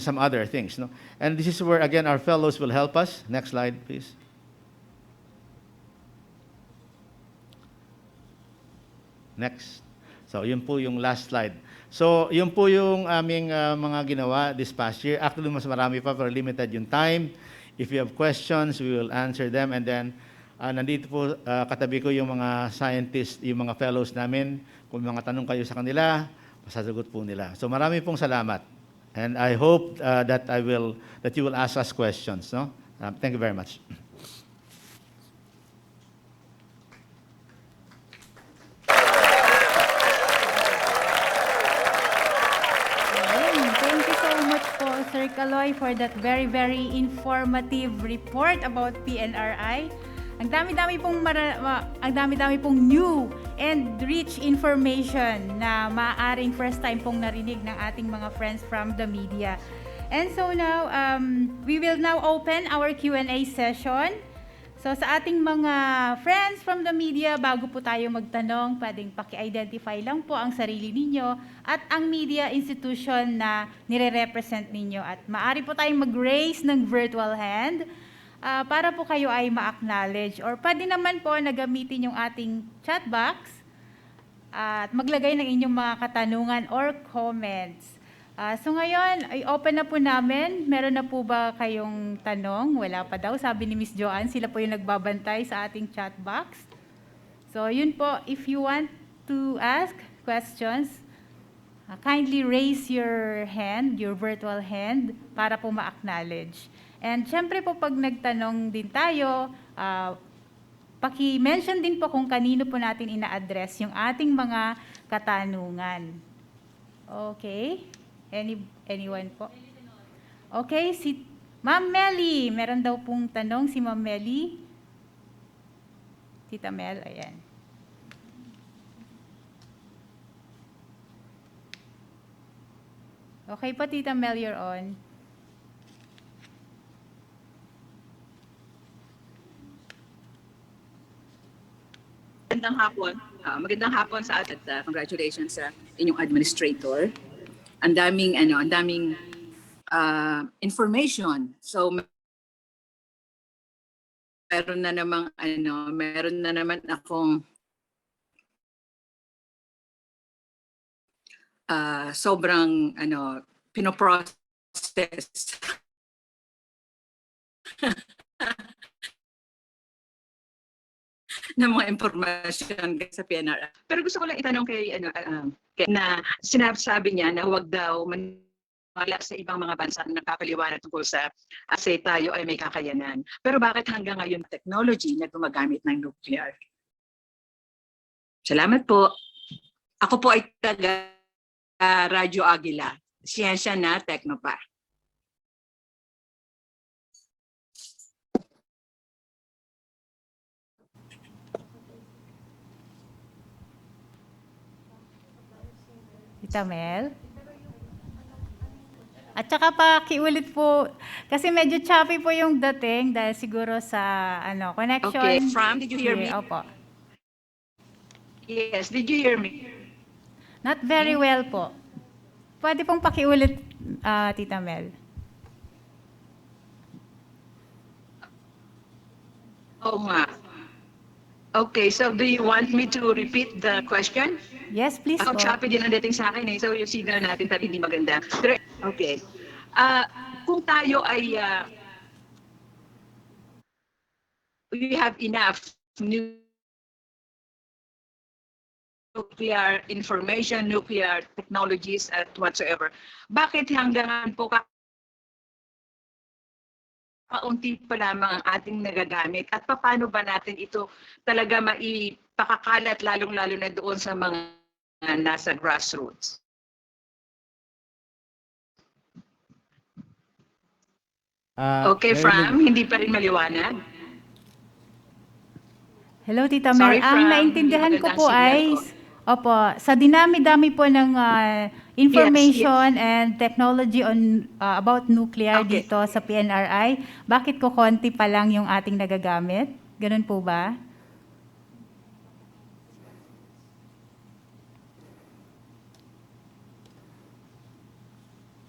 [SPEAKER 9] some other things. No? And this is where, again, our fellows will help us. Next slide, please. Next. So, yun po yung last slide. So, yun po yung aming mga ginawa this past year. Actually, mas marami pa, pero limited yung time. If you have questions, we will answer them. And then, nandito po katabi ko yung mga scientists, yung mga fellows namin. Kung mga tanong kayo sa kanila, masasagot po nila. So marami pong salamat. And I hope that you will ask us questions. No? Thank you very much.
[SPEAKER 4] Thank you so much po, Sir Kaloy, for that very, very informative report about PNRI. Ang dami-dami pong new and rich information na maaaring first time pong narinig ng ating mga friends from the media. And so now, we will now open our Q&A session. So sa ating mga friends from the media, bago po tayo magtanong, pwedeng paki-identify lang po ang sarili ninyo at ang media institution na nire-represent ninyo. At maaari po tayong mag-raise ng virtual hand para po kayo ay ma-acknowledge. Or pwede naman po na gamitin yung ating chat box at maglagay ng inyong mga katanungan or comments. So ngayon, ay open na po namin. Meron na po ba kayong tanong? Wala pa daw, sabi ni Miss Joanne. Sila po yung nagbabantay sa ating chat box. So yun po, if you want to ask questions, kindly raise your hand, your virtual hand, para po ma-acknowledge. And syempre po pag nagtanong din tayo, paki-mention din po kung kanino po natin ina-address yung ating mga katanungan. Okay? Anyone po? Okay, si Ma'am Melly. Meron daw pong tanong si Ma'am Melly. Tita Mel, ayan. Okay po, Tita Mel, you're on.
[SPEAKER 10] Magandang hapon. Magandang hapon sa atin. Congratulations sa inyong administrator. Ang daming information. So meron na naman akong sobrang pinoprocess process ng mga impormasyon sa PNRI. Pero gusto ko lang itanong na sinasabi niya na huwag daw maniwala sa ibang mga bansa na nakapaliwanag tungkol sa kasi tayo ay may kakayanan. Pero bakit hanggang ngayon technology na gumagamit ng nuclear? Salamat po. Ako po ay taga Radyo Agila. Siyensya na, Tekno pa.
[SPEAKER 4] Tita Mel? At saka pakiulit po, kasi medyo choppy po yung dating dahil siguro sa connection.
[SPEAKER 10] Okay, did you hear me?
[SPEAKER 4] Opo.
[SPEAKER 10] Yes, did you hear me?
[SPEAKER 4] Not very well po. Pwede pong pakiulit, Tita Mel.
[SPEAKER 10] Oo nga. Okay, so do you want me to repeat the question?
[SPEAKER 4] Yes, please po.
[SPEAKER 10] Ako choppy din ang dating sa akin so yung signal natin tabi hindi maganda. Okay. Kung tayo ay we have enough nuclear information, nuclear technologies at whatsoever, bakit hanggang po kaunti pa lamang ang ating nagagamit at paano ba natin ito talaga maipakakalat lalong-lalo na doon sa mga nasa grassroots? Okay, Fram, hindi pa rin maliwanag.
[SPEAKER 4] Hello, Tita Mel.
[SPEAKER 10] Sorry,
[SPEAKER 4] Ang
[SPEAKER 10] Fran.
[SPEAKER 4] naintindihan
[SPEAKER 10] Hindi
[SPEAKER 4] ko
[SPEAKER 10] magandang
[SPEAKER 4] po
[SPEAKER 10] signal
[SPEAKER 4] ay,
[SPEAKER 10] ko.
[SPEAKER 4] sa dinami-dami po ng information and technology on about nuclear
[SPEAKER 10] Okay.
[SPEAKER 4] dito sa PNRI, bakit ko konti pa lang yung ating nagagamit? Ganun po ba?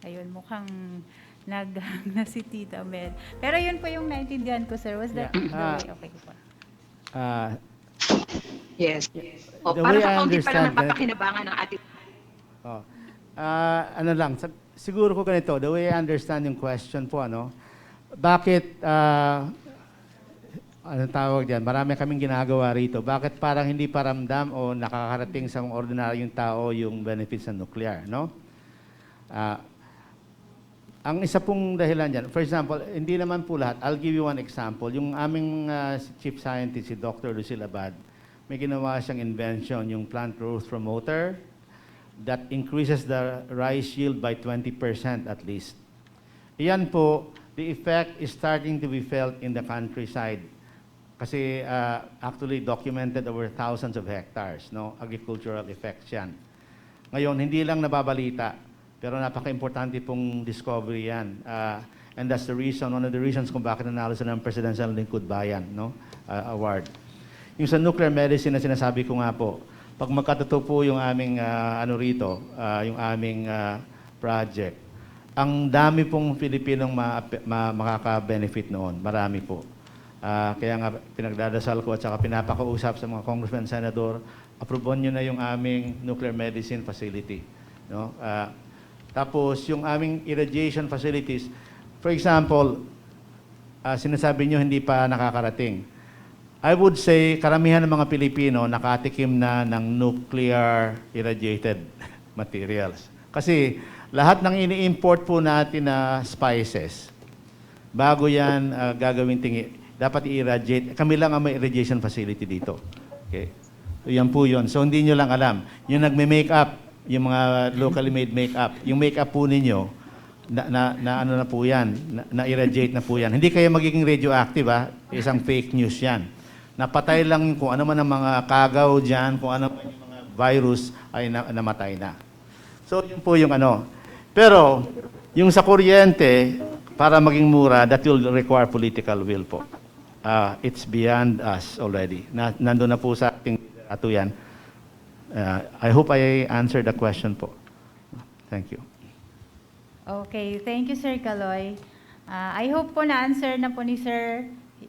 [SPEAKER 4] Ayun, mukhang na si Tita Mel. Pero yun po yung naintindihan ko, sir. Was that the way? Okay po.
[SPEAKER 10] Yes. O,
[SPEAKER 9] The
[SPEAKER 10] para
[SPEAKER 9] way I
[SPEAKER 10] sa kaunti pa lang
[SPEAKER 9] understand,
[SPEAKER 10] napapakinabangan ng ating
[SPEAKER 9] ano lang, siguro ko ganito, the way I understand yung question po, bakit, anong tawag diyan, marami kaming ginagawa rito, bakit parang hindi paramdam o nakakarating sa mga ordinaryong tao yung benefits ng nuclear, no? Ang isa pong dahilan dyan, for example, hindi naman po lahat, I'll give you one example, yung aming chief scientist, si Dr. Lucille Abad, may ginawa siyang invention, yung plant growth promoter, that increases the rice yield by 20% at least. Iyan po, the effect is starting to be felt in the countryside. Kasi actually documented over thousands of hectares, no? Agricultural effects yan. Ngayon, hindi lang nababalita, pero napaka-importante pong discovery yan. And that's the reason, one of the reasons kung bakit nanalo sila ng Presidential Lingkod Bayan, no? Award. Yung sa nuclear medicine na sinasabi ko nga po, pag magkatotoo po yung aming yung aming project, ang dami pong Pilipinong makaka-benefit noon. Marami po. Kaya nga pinagdadasal ko at saka pinapakausap sa mga congressman, senador, approveon nyo na yung aming nuclear medicine facility. No? Tapos yung aming irradiation facilities, for example, sinasabi nyo hindi pa nakakarating. I would say, karamihan ng mga Pilipino nakatikim na ng nuclear irradiated materials. Kasi lahat ng ini-import po natin na spices, bago yan gagawin tingi, dapat i-irradiate. Kami lang ang may irradiation facility dito. Okay? So, yan po yun. So hindi nyo lang alam. Yung nagme-makeup, yung mga locally made makeup, yung makeup po ninyo, ano na po yan, na-irradiate na po yan. Hindi kayo magiging radioactive, isang fake news yan. Napatay lang kung ano man ang mga kagaw dyan, kung ano man yung mga virus ay namatay na. So, yun po yung ano. Pero, yung sa kuryente, para maging mura, that will require political will po. It's beyond us already. Nandun na po sa ating ato yan. I hope I answered the question po. Thank you.
[SPEAKER 4] Okay, thank you, Sir Kaloy. I hope po na-answer na po ni Sir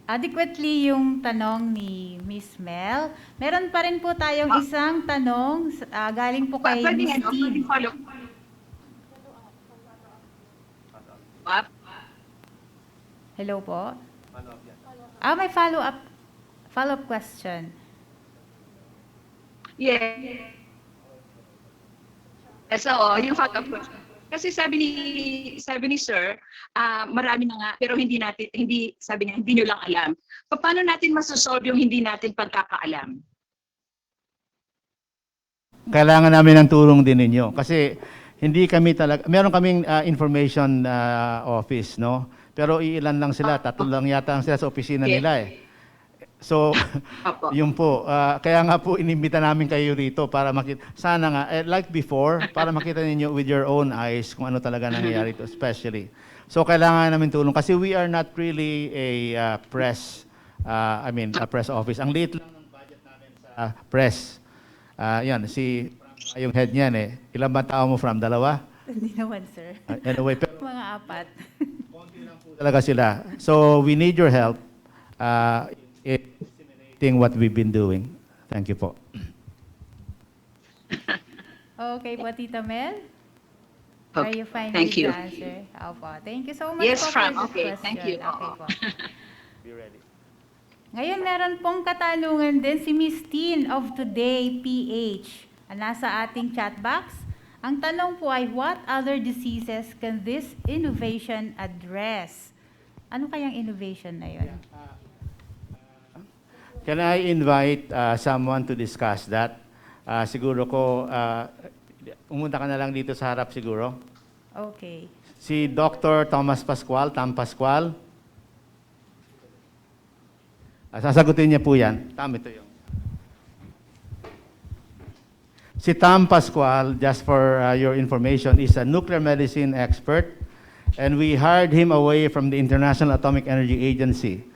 [SPEAKER 4] adequately yung tanong ni Miss Mel. Meron pa rin po tayong isang tanong galing po kay Miss T.
[SPEAKER 10] up?
[SPEAKER 4] Hello po? May follow-up question.
[SPEAKER 10] Yes. Oo, yung follow-up question. Kasi sabi ni Sir, marami na nga pero sabi niya hindi niyo lang alam. Paano natin masosolve yung hindi natin pagkakaalam?
[SPEAKER 9] Kailangan namin ng tulong din ninyo kasi hindi kami talaga, meron kaming information office, no? Pero ilan lang sila, tatlo lang yata ang sila sa opisina nila eh. So,
[SPEAKER 10] Opo.
[SPEAKER 9] yun po. Kaya nga po inimbita namin kayo rito para makita. Sana nga, like before, para makita ninyo with your own eyes kung ano talaga nangyayari ito, especially. So, kailangan namin tulong kasi we are not really a press office. Ang liit lang ng budget namin sa press. Yan, yung head niyan eh. Ilan ba tao mo from? Dalawa?
[SPEAKER 4] Hindi naman, sir.
[SPEAKER 9] Anyway, pero
[SPEAKER 4] Mga 4.
[SPEAKER 9] talaga sila. So, we need your help. Disseminating what we've been doing. Thank you po.
[SPEAKER 4] Okay po, Tita Mel? Are
[SPEAKER 10] Okay,
[SPEAKER 4] you fine
[SPEAKER 10] thank
[SPEAKER 4] with
[SPEAKER 10] you.
[SPEAKER 4] the answer? Opo. Thank you so much
[SPEAKER 10] Yes,
[SPEAKER 4] po
[SPEAKER 10] Fran.
[SPEAKER 4] for this
[SPEAKER 10] Okay,
[SPEAKER 4] question.
[SPEAKER 10] thank you.
[SPEAKER 4] Okay po.
[SPEAKER 9] Be ready.
[SPEAKER 4] Ngayon, meron pong katanungan din si Miss Teen of Today, PH. Nasa ating chat box. Ang tanong po ay, what other diseases can this innovation address? Ano kayang innovation na yun?
[SPEAKER 9] Can I invite someone to discuss that? Siguro ko, umunta ka na lang dito sa harap siguro.
[SPEAKER 4] Okay.
[SPEAKER 9] Si Dr. Tom Pascual. Sasagutin niya po yan. Ito yung. Si Tom Pascual, just for your information, is a nuclear medicine expert, and we hired him away from the International Atomic Energy Agency.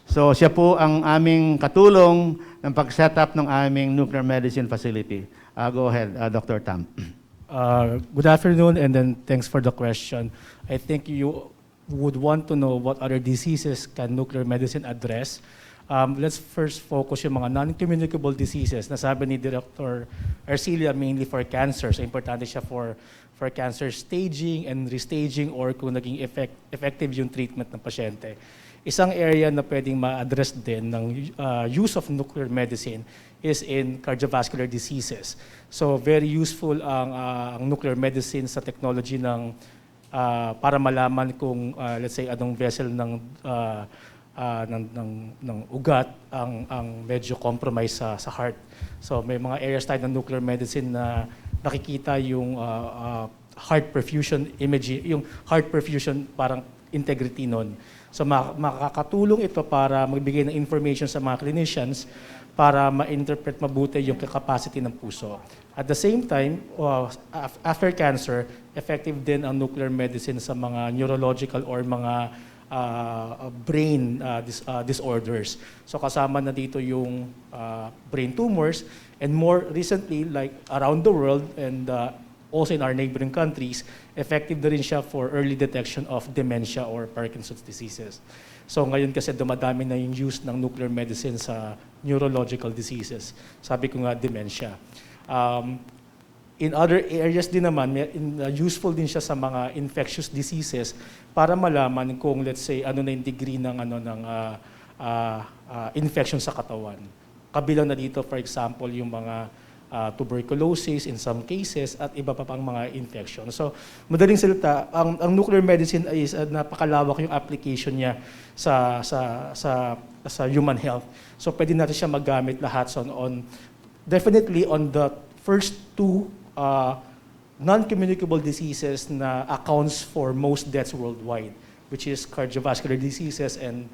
[SPEAKER 9] So siya po ang aming katulong ng pag-set up ng aming nuclear medicine facility. Go ahead, Dr. Tam.
[SPEAKER 11] Good afternoon, and then thanks for the question. I think you would want to know what other diseases can nuclear medicine address. Let's first focus yung mga non-communicable diseases. Nasabi ni Dr. Arcilia, mainly for cancer. So importante siya for cancer staging and restaging or kung naging effective yung treatment ng pasyente. Isang area na pwedeng ma-address din ng use of nuclear medicine is in cardiovascular diseases. So very useful ang nuclear medicine sa technology ng para malaman kung let's say anong vessel ng ugat ang medyo compromised sa heart. So may mga areas tayo ng nuclear medicine na nakikita yung heart perfusion imaging, yung heart perfusion parang integrity nun. So makakatulong ito para magbigay ng information sa mga clinicians para ma-interpret mabuti yung capacity ng puso. At the same time, after cancer, effective din ang nuclear medicine sa mga neurological or mga brain disorders. So kasama na dito yung brain tumors, and more recently, like around the world and also in our neighboring countries, effective na rin siya for early detection of dementia or Parkinson's diseases. So ngayon kasi dumadami na yung use ng nuclear medicine sa neurological diseases. Sabi ko nga, dementia. In other areas din naman, useful din siya sa mga infectious diseases para malaman kung, let's say, ano na yung degree ng infection sa katawan. Kabilang na dito, for example, yung mga tuberculosis in some cases at iba pa pang mga infection. So, madaling salita, ang nuclear medicine is napakalawak yung application niya sa human health. So, pwede natin siya magamit lahat definitely on the first two non-communicable diseases na accounts for most deaths worldwide, which is cardiovascular diseases and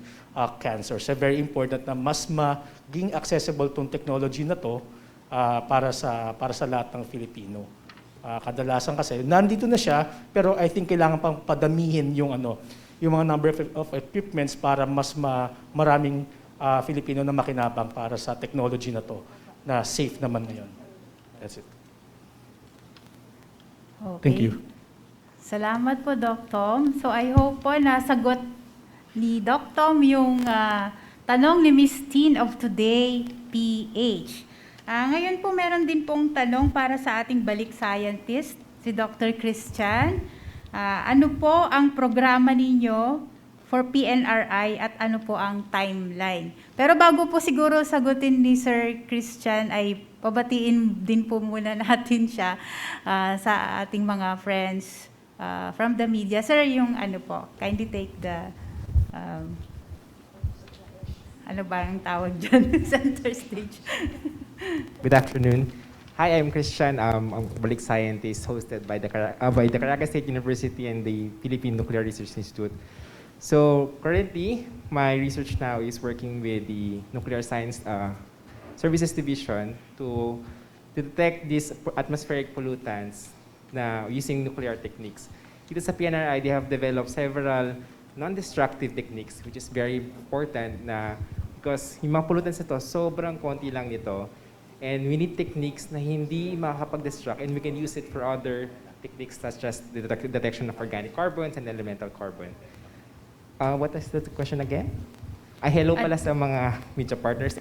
[SPEAKER 11] cancer. So, very important na mas maging accessible tong technology na to para sa lahat ng Filipino. Kadalasan kasi nandito na siya, pero I think kailangan pang padamihin yung mga number of equipments para mas maraming Filipino na makinabang para sa technology na to na safe naman ngayon. That's it.
[SPEAKER 4] Okay.
[SPEAKER 11] Thank you.
[SPEAKER 4] Salamat po, Doc Tom. So I hope po nasagot ni Doc Tom yung tanong ni Miss Teen of Today, PH. Ngayon po meron din pong tanong para sa ating balik scientist, si Dr. Christian. Ano po ang programa ninyo for PNRI at ano po ang timeline? Pero bago po siguro sagutin ni Sir Christian, ay pabatiin din po muna natin siya sa ating mga friends from the media. Sir, yung ano po, kindly take the ano ba ang tawag dyan? Center stage.
[SPEAKER 12] Good afternoon. Hi, I'm Christian. I'm a public scientist hosted by the Caracas State University and the Philippine Nuclear Research Institute. So currently, my research now is working with the Nuclear Science Services Division to detect these atmospheric pollutants na using nuclear techniques. Dito sa PNRI, they have developed several non-destructive techniques, which is very important na because yung mga pollutants ito, sobrang konti lang nito. And we need techniques na hindi makakapag-destruct and we can use it for other techniques such as the detection of organic carbons and elemental carbon. What is the question again? Hello pala sa mga media partners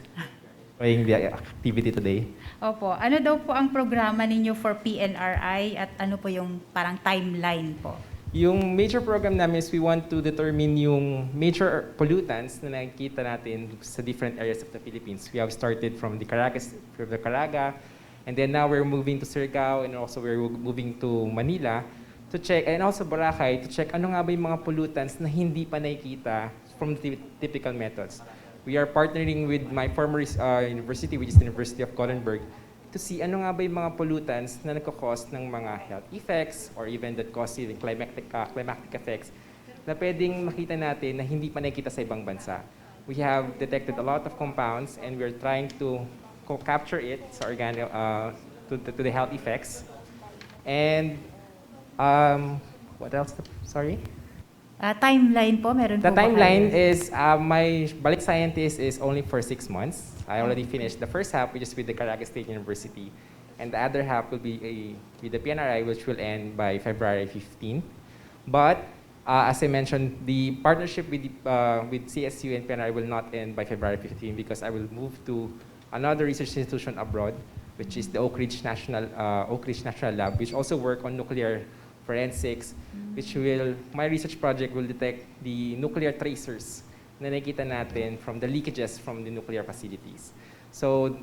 [SPEAKER 12] enjoying the activity today.
[SPEAKER 4] Opo. Ano daw po ang programa ninyo for PNRI at ano po yung parang timeline po?
[SPEAKER 12] Yung major program namin is we want to determine yung major pollutants na nakikita natin sa different areas of the Philippines. We have started from the Caraga, and then now we're moving to Surigao, and also we're moving to Manila to check, and also Boracay, to check ano nga ba yung mga pollutants na hindi pa nakikita from the typical methods. We are partnering with my former university, which is the University of Gothenburg, to see ano nga ba yung mga pollutants na nagkakos ng mga health effects or even that cause even climatic effects na pwedeng makita natin na hindi pa nakikita sa ibang bansa. We have detected a lot of compounds and we're trying to capture it sa organic, to the health effects. And what else? Sorry?
[SPEAKER 4] Timeline po, meron po
[SPEAKER 12] The
[SPEAKER 4] ba
[SPEAKER 12] timeline
[SPEAKER 4] kayo?
[SPEAKER 12] is, my balik scientist is only for 6 months. I already finished the first half, which is with the Caracas State University. And the other half will be with the PNRI, which will end by February 15. But, as I mentioned, the partnership with CSU and PNRI will not end by February 15 because I will move to another research institution abroad, which is the Oak Ridge National Lab, which also work on nuclear forensics, my research project will detect the nuclear tracers na nakikita natin from the leakages from the nuclear facilities. So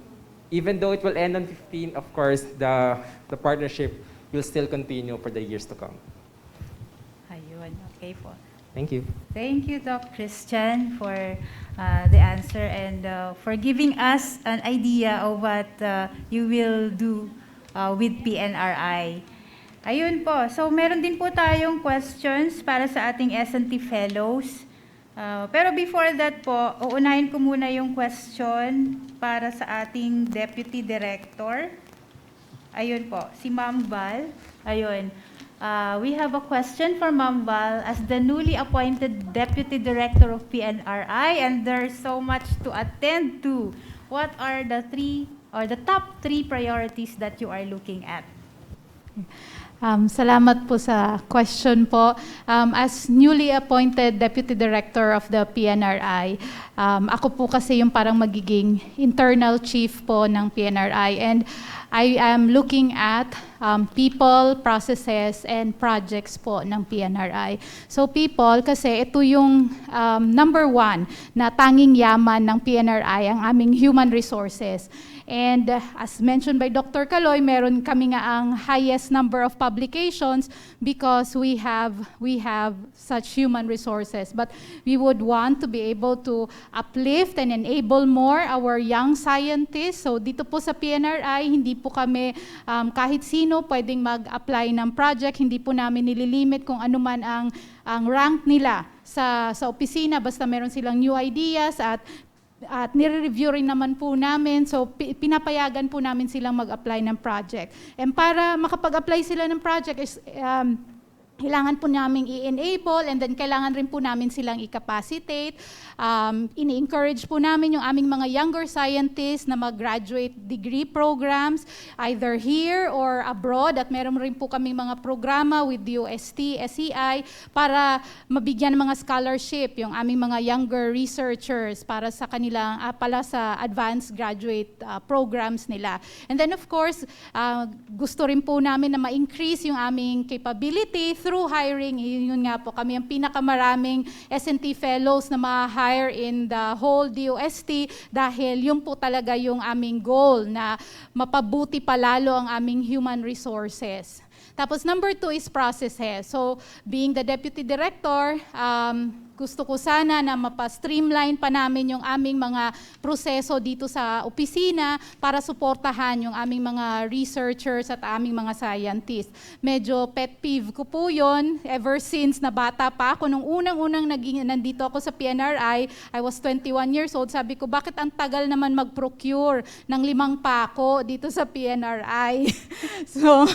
[SPEAKER 12] even though it will end on 15, of course, the partnership will still continue for the years to come.
[SPEAKER 4] Ayun, okay po.
[SPEAKER 12] Thank you.
[SPEAKER 4] Thank you, Doc Christian, for the answer and for giving us an idea of what you will do with PNRI. Ayun po. So, meron din po tayong questions para sa ating S&T Fellows. Pero before that po, uunahin ko muna yung question para sa ating Deputy Director. Ayun po, si Ma'am Val. Ayun. We have a question for Ma'am Val as the newly appointed Deputy Director of PNRI, and there's so much to attend to. What are the top three priorities that you are looking at?
[SPEAKER 13] Salamat po sa question po. As newly appointed Deputy Director of the PNRI, ako po kasi yung parang magiging internal chief po ng PNRI, and I am looking at people, processes, and projects po ng PNRI. So people, kasi ito yung number one na tanging yaman ng PNRI, ang aming human resources. And as mentioned by Dr. Caloy, meron kami nga ang highest number of publications because we have such human resources. But we would want to be able to uplift and enable more our young scientists. So dito po sa PNRI, hindi po kami kahit sino pwedeng mag-apply ng project. Hindi po namin nililimit kung ano man ang rank nila sa opisina. Basta meron silang new ideas at nire-review rin naman po namin. So, pinapayagan po namin silang mag-apply ng project. And para makapag-apply sila ng project is, kailangan po namin i-enable and then kailangan rin po namin silang i-capacitate. Ini-encourage po namin yung aming mga younger scientists na mag-graduate degree programs either here or abroad, at meron rin po kaming mga programa with DOST, SEI para mabigyan ng mga scholarship yung aming mga younger researchers para sa kanilang pala sa advanced graduate programs nila. And then of course, gusto rin po namin na ma-increase yung aming capability through through hiring, yun nga po, kami ang pinakamaraming S&T fellows na ma-hire in the whole DOST dahil yun po talaga yung aming goal na mapabuti palalo ang aming human resources. Tapos number 2 is processes. So being the deputy director, gusto ko sana na mapa-streamline pa namin yung aming mga proseso dito sa opisina para suportahan yung aming mga researchers at aming mga scientists. Medyo pet peeve ko po yun ever since na bata pa ako. Nung unang-unang nandito ako sa PNRI, I was 21 years old. Sabi ko, bakit ang tagal naman mag-procure ng 5 pako dito sa PNRI? So,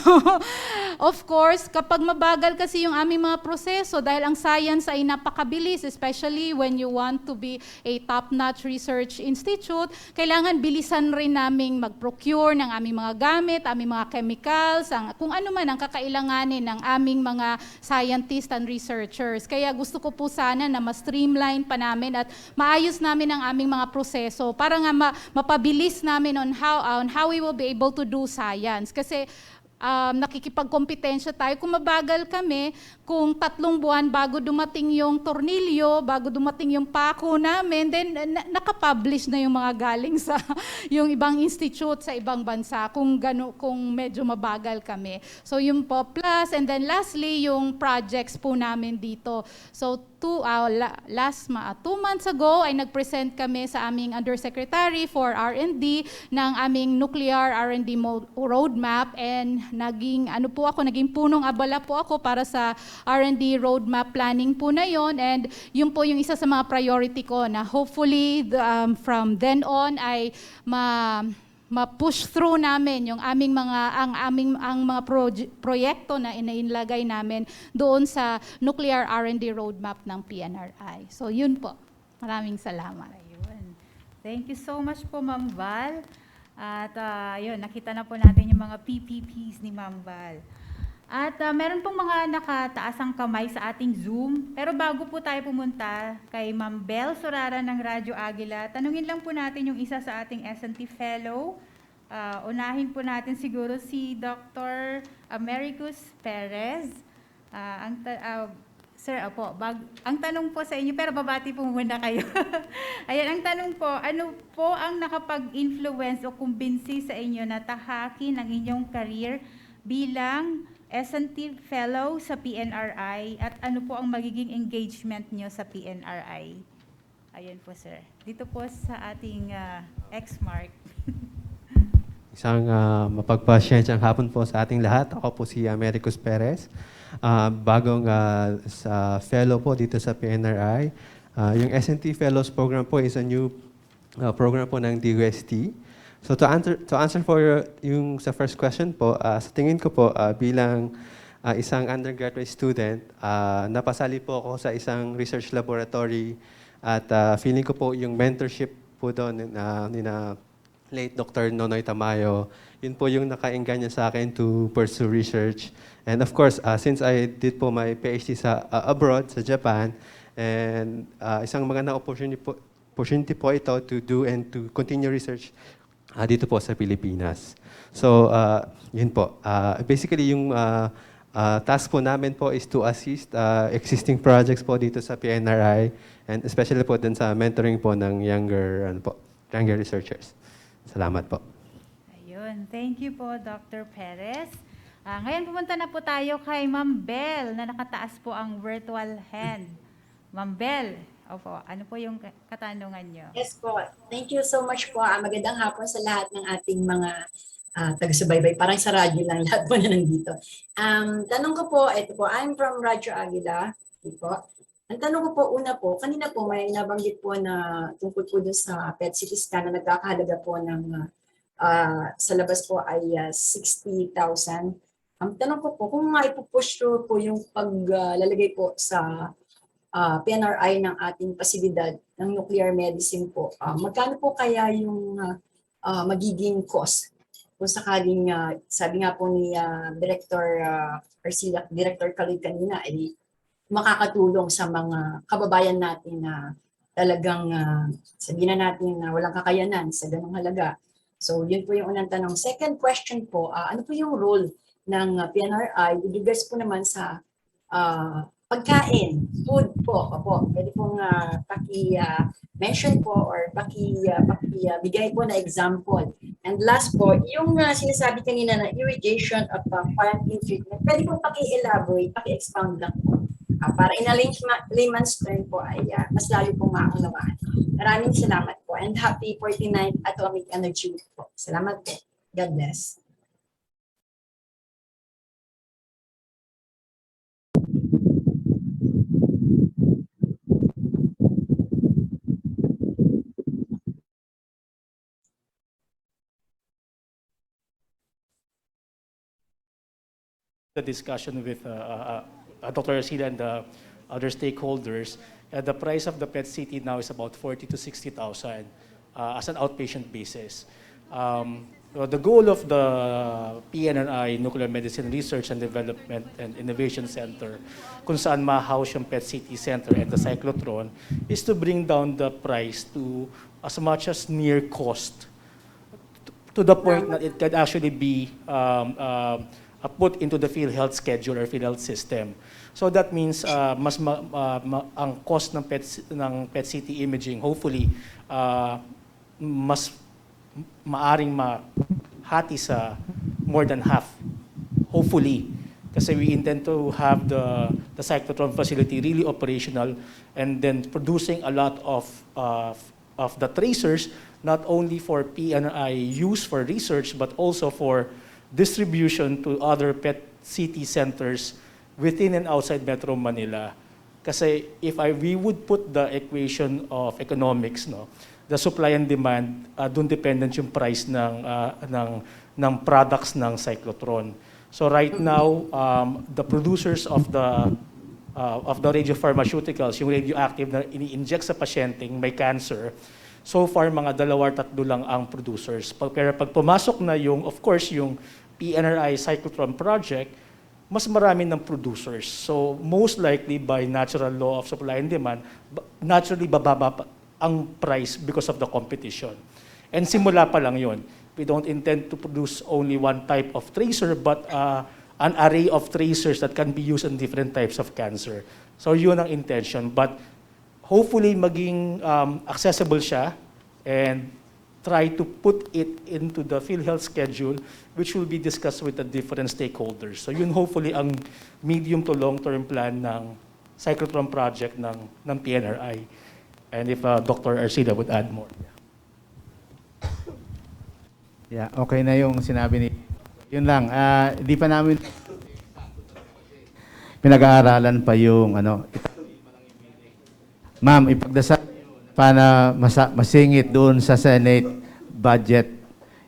[SPEAKER 13] of course, kapag mabagal kasi yung aming mga proseso dahil ang science ay napakabilis, especially when you want to be a top-notch research institute, kailangan bilisan rin naming mag-procure ng aming mga gamit, aming mga chemicals, kung ano man ang kakailanganin ng aming mga scientists and researchers. Kaya gusto ko po sana na ma-streamline pa namin at maayos namin ang aming mga proseso para nga mapabilis namin on how we will be able to do science. Kasi nakikipagkompetensya tayo. Kung mabagal kami, kung 3 buwan bago dumating yung tornilyo, bago dumating yung pako namin, then nakapublish na yung mga galing sa yung ibang institute sa ibang bansa kung medyo mabagal kami. So yun po, plus, and then lastly, yung projects po namin dito. So 2 months ago ay nag-present kami sa aming Undersecretary for R&D ng aming nuclear R&D roadmap, and naging punong abala po ako para sa R&D roadmap planning po na yon, and yun po yung isa sa mga priority ko na hopefully from then on ay ma-push through namin yung aming mga proyekto na inailagay namin doon sa nuclear R&D roadmap ng PNRI. So yun po. Maraming salamat.
[SPEAKER 4] Ayun. Thank you so much po, Ma'am Val. At yun, nakita na po natin yung mga PPPs ni Ma'am Val. At meron pong mga nakataasang kamay sa ating Zoom. Pero bago po tayo pumunta kay Ma'am Bel Sorara ng Radyo Agila, tanungin lang po natin yung isa sa ating S&T Fellow. Unahin po natin siguro si Dr. Americus Perez. Sir, ang tanong po sa inyo, pero babati po muna kayo. Ayan, ang tanong po, ano po ang nakapag-influence o kumbinsi sa inyo na tahakin ang inyong career bilang S&T Fellow sa PNRI, at ano po ang magiging engagement nyo sa PNRI? Ayan po, sir. Dito po sa ating X-Mark.
[SPEAKER 14] Isang mapagpasyentsyang hapon po sa ating lahat. Ako po si Americus Perez. Bagong fellow po dito sa PNRI. Yung S&T Fellows Program po is a new program po ng DOST. So to answer for yung sa first question po, sa tingin ko po bilang isang undergraduate student, napasali po ako sa isang research laboratory at feeling ko po yung mentorship po doon ni late Dr. Nonoy Tamayo, yun po yung nakaengganyo sa akin to pursue research. And of course, since I did po my PhD abroad, sa Japan, and isang magandang opportunity po ito to do and to continue research dito po sa Pilipinas. So, yun po. Basically, yung task po namin po is to assist existing projects po dito sa PNRI, and especially po din sa mentoring po ng younger researchers. Salamat po.
[SPEAKER 4] Ayun. Thank you po, Dr. Perez. Ngayon pumunta na po tayo kay Ma'am Bel na nakataas po ang virtual hand. Ma'am Bel, opo, ano po yung katanungan nyo?
[SPEAKER 15] Yes po. Thank you so much po. Magandang hapon sa lahat ng ating mga taga-subaybay. Parang sa radyo lang lahat po na nandito. Tanong ko po, ito po, I'm from Radyo Agila. Ito po. Ang tanong ko po, una po, kanina po may nabanggit po na tungkol po dun sa PET CT scan na nagkakahalaga po ng sa labas po ay 60,000. Ang tanong ko po, kung maipupush through po yung paglalagay po sa PNRI ng ating pasilidad ng nuclear medicine po, magkano po kaya yung magiging cost? Kung sakaling, sabi nga po ni Director Arcila, Director Khalid kanina, ay makakatulong sa mga kababayan natin na talagang sabihin na natin na walang kakayanan sa ganung halaga. So yun po yung unang tanong. Second question po, ano po yung role ng PNRI with regards po naman sa pagkain, food po, opo, pwede pong paki-mention po or bigay po na example. And last po, yung sinasabi kanina na irrigation of quarantine treatment, pwede pong paki-elaborate, paki-expound lang po. Para in a layman's term po ay mas lalo pong maunawaan. Maraming salamat po and happy 49th Atomic Energy Week po. Salamat po. God bless.
[SPEAKER 11] The discussion with Dr. Arcila and the other stakeholders, the price of the PET-CT now is about 40 to 60,000 as an outpatient basis. The goal of the PNRI, Nuclear Medicine Research and Development and Innovation Center, kung saan ma-house yung PET-CT Center and the cyclotron, is to bring down the price to as much as near cost, to the point that it can actually be put into the PhilHealth schedule or PhilHealth system. So that means ang cost ng PET-CT imaging, hopefully, mas maaring mahati sa more than half, hopefully. Kasi we intend to have the cyclotron facility really operational and then producing a lot of the tracers, not only for PNRI use for research, but also for distribution to other PET-CT centers within and outside Metro Manila. Kasi if we would put the equation of economics, no, the supply and demand, dun dependent yung price ng products ng cyclotron. So right now, the producers of the radiopharmaceuticals, yung radioactive na ini-inject sa pasyenteng may cancer, so far mga 2-3 lang ang producers. Pero pag pumasok na yung, of course, yung PNRI cyclotron project, mas marami ng producers. So most likely by natural law of supply and demand, naturally bababa ang price because of the competition. And simula pa lang yun. We don't intend to produce only one type of tracer, but an array of tracers that can be used in different types of cancer. So yun ang intention. But hopefully maging accessible siya and try to put it into the PhilHealth schedule, which will be discussed with the different stakeholders. So yun hopefully ang medium to long-term plan ng cyclotron project ng PNRI. And if Dr. Arcila would add more.
[SPEAKER 9] Yeah, okay na yung sinabi ni... Yun lang, di pa namin pinag-aaralan pa yung ano. Ma'am, ipagdasal para masingit doon sa Senate budget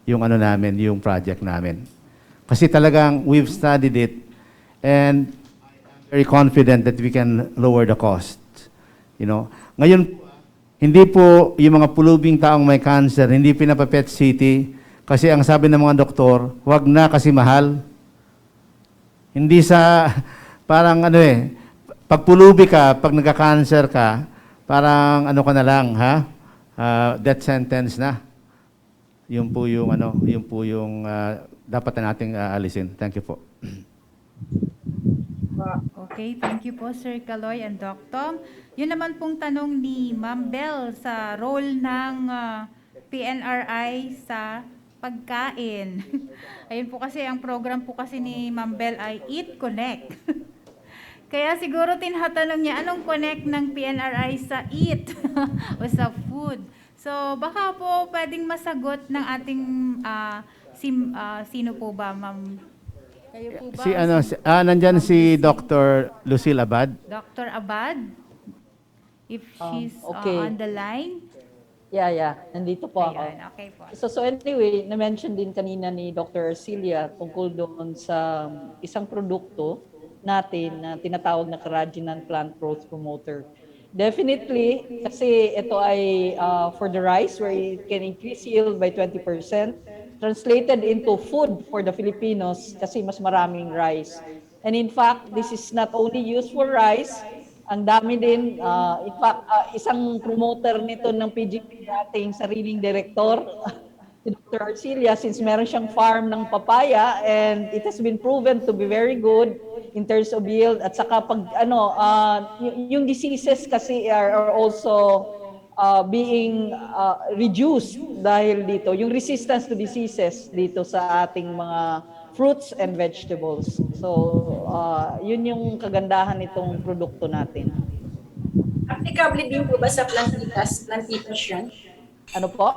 [SPEAKER 9] yung ano namin, yung project namin. Kasi talagang we've studied it and very confident that we can lower the cost. You know, ngayon hindi po yung mga pulubing taong may cancer, hindi pinapa-PET CT kasi ang sabi ng mga doktor, wag na kasi mahal. Hindi sa parang ano pag pulubi ka, pag nagka-cancer ka, parang ano ka na lang, ha? Death sentence na. Yun po yung ano, yun po yung dapat na nating alisin. Thank you po.
[SPEAKER 4] Okay, thank you po Sir Caloy and Doc Tom. Yun naman pong tanong ni Ma'am Bell sa role ng PNRI sa pagkain. Ayun po kasi, ang program po kasi ni Ma'am Bell ay Eat Connect. Kaya siguro tinatanong niya, anong connect ng PNRI sa eat o sa food? So, baka po pwedeng masagot ng ating, sino po ba, ma'am? Kayo po ba?
[SPEAKER 9] Nandyan si Dr. Lucille Abad.
[SPEAKER 4] Dr. Abad? If she's
[SPEAKER 8] okay.
[SPEAKER 4] on the line?
[SPEAKER 8] Yeah. Nandito po ako.
[SPEAKER 4] Ayun, okay po.
[SPEAKER 8] So anyway, na-mention din kanina ni Dr. Arcilia tungkol doon sa isang produkto natin na tinatawag na carrageenan plant growth promoter. Definitely, kasi ito ay for the rice where it can increase yield by 20%, translated into food for the Filipinos kasi mas maraming rice. And in fact, this is not only used for rice, ang dami din, isang promoter nito ng PGP dating sariling direktor, si Dr. Arcilia since meron siyang farm ng papaya and it has been proven to be very good in terms of yield at saka pag yung diseases kasi are also being reduced dahil dito, yung resistance to diseases dito sa ating mga fruits and vegetables. So, yun yung kagandahan nitong produkto natin.
[SPEAKER 15] Applicable din po ba sa plantitas yan?
[SPEAKER 8] Ano po?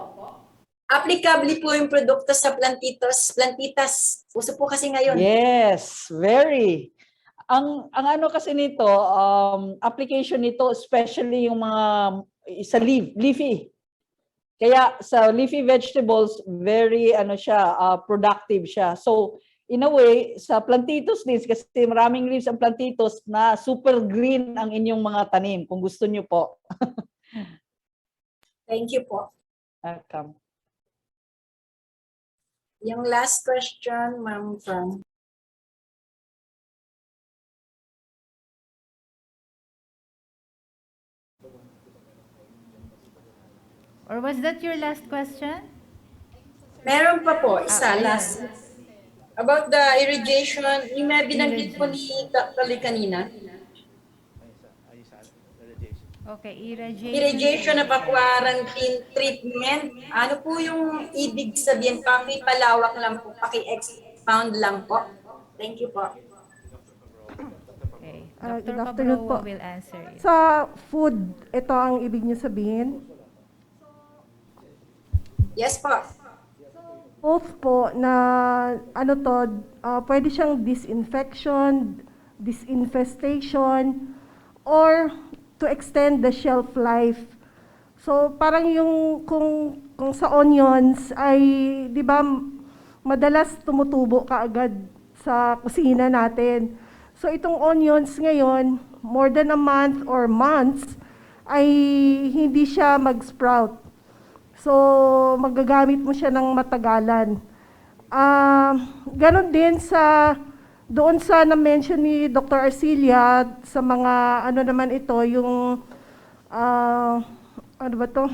[SPEAKER 15] Applicable po yung produkto sa plantitas. Uso po kasi ngayon.
[SPEAKER 8] Yes, very. Ang ano kasi nito, application nito, especially yung mga sa leafy. Kaya sa leafy vegetables, very productive siya. So, in a way, sa plantitos din, kasi maraming leaves ang plantitos na super green ang inyong mga tanim, kung gusto nyo po.
[SPEAKER 15] Thank you po.
[SPEAKER 8] Welcome.
[SPEAKER 15] Yung last question, ma'am, from...
[SPEAKER 4] Or was that your last question?
[SPEAKER 15] Meron pa po, isa, last. About the irrigation, yung may binanggit po ni Dr. Lee kanina.
[SPEAKER 4] Okay, irrigation.
[SPEAKER 15] Irrigation na pa-quarantine treatment. Ano po yung ibig sabihin? Pakipalawak lang po, paki-expound lang po. Thank you po.
[SPEAKER 4] Okay.
[SPEAKER 5] Good
[SPEAKER 4] Dr.
[SPEAKER 5] afternoon po.
[SPEAKER 4] Cabroa will answer it.
[SPEAKER 5] Sa food, ito ang ibig niyo sabihin?
[SPEAKER 15] Yes po.
[SPEAKER 5] Both po na pwede siyang disinfection, disinfestation, or to extend the shelf life. So parang yung kung sa onions ay 'di ba madalas tumutubo kaagad sa kusina natin. So itong onions ngayon, more than a month or months ay hindi siya mag-sprout. So, magagamit mo siya ng matagalan. Ganon din doon sa na-mention ni Dr. Arcilia sa mga, naman ito, yung, ano ba to?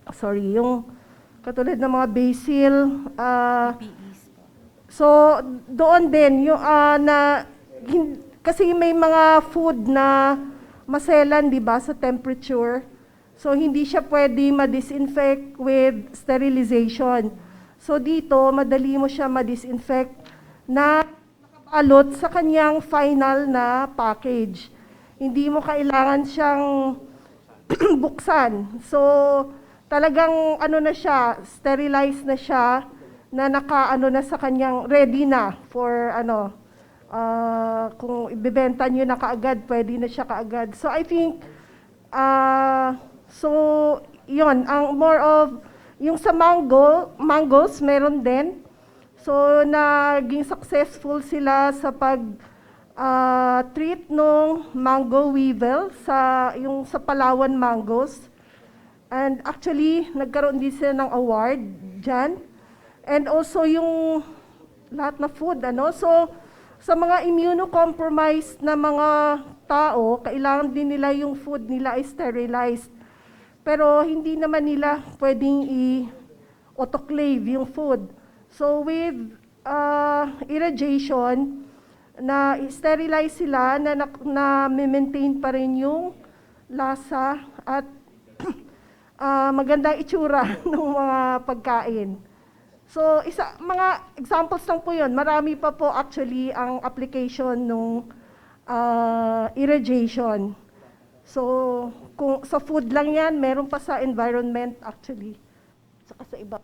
[SPEAKER 5] Sorry, yung katulad ng mga basil. So, doon din, yung, kasi may mga food na maselan, di ba, sa temperature. So, hindi siya pwede ma-disinfect with sterilization. So, dito, madali mo siya ma-disinfect na nakabalot sa kanyang final na package. Hindi mo kailangan siyang buksan. So, talagang na siya, sterilized na siya, na na sa kanyang, ready na for kung ibebenta nyo na kaagad, pwede na siya kaagad. So, I think, so, yon ang more of, yung sa mangoes, meron din. So, naging successful sila sa treat nung mango weevil yung sa Palawan mangoes. And actually, nagkaroon din sila ng award dyan. And also yung lahat na food, So, sa mga immunocompromised na mga tao, kailangan din nila yung food nila ay sterilized. Pero hindi naman nila pwedeng i-autoclave yung food. So with irrigation, na sterilize sila, na maintain pa rin yung lasa at magandang itsura ng mga pagkain. So mga examples lang po yun. Marami pa po actually ang application ng irrigation. So, kung sa food lang yan, meron pa sa environment actually. Saka sa iba.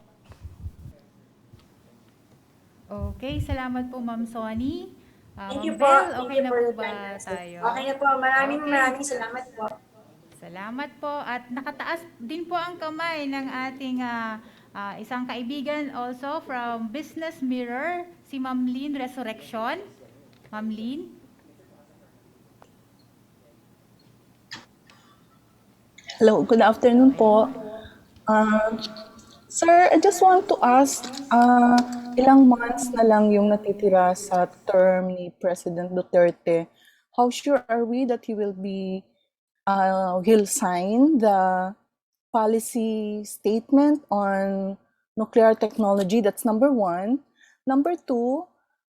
[SPEAKER 4] Okay, salamat po Ma'am Sonny.
[SPEAKER 15] Thank you
[SPEAKER 4] Ma'am
[SPEAKER 15] po.
[SPEAKER 4] Bel,
[SPEAKER 15] Thank
[SPEAKER 4] okay
[SPEAKER 15] you
[SPEAKER 4] na
[SPEAKER 15] for
[SPEAKER 4] po
[SPEAKER 15] your
[SPEAKER 4] ba
[SPEAKER 15] time.
[SPEAKER 4] tayo?
[SPEAKER 15] Okay na po. Maraming salamat po.
[SPEAKER 4] Salamat po. At nakataas din po ang kamay ng ating isang kaibigan also from Business Mirror, si Ma'am Lynn Resurrection. Ma'am Lynn.
[SPEAKER 16] Hello, good afternoon po. Sir, I just want to ask, ilang months na lang yung natitira sa term ni President Duterte. How sure are we that he'll sign the policy statement on nuclear technology? That's number one. Number two,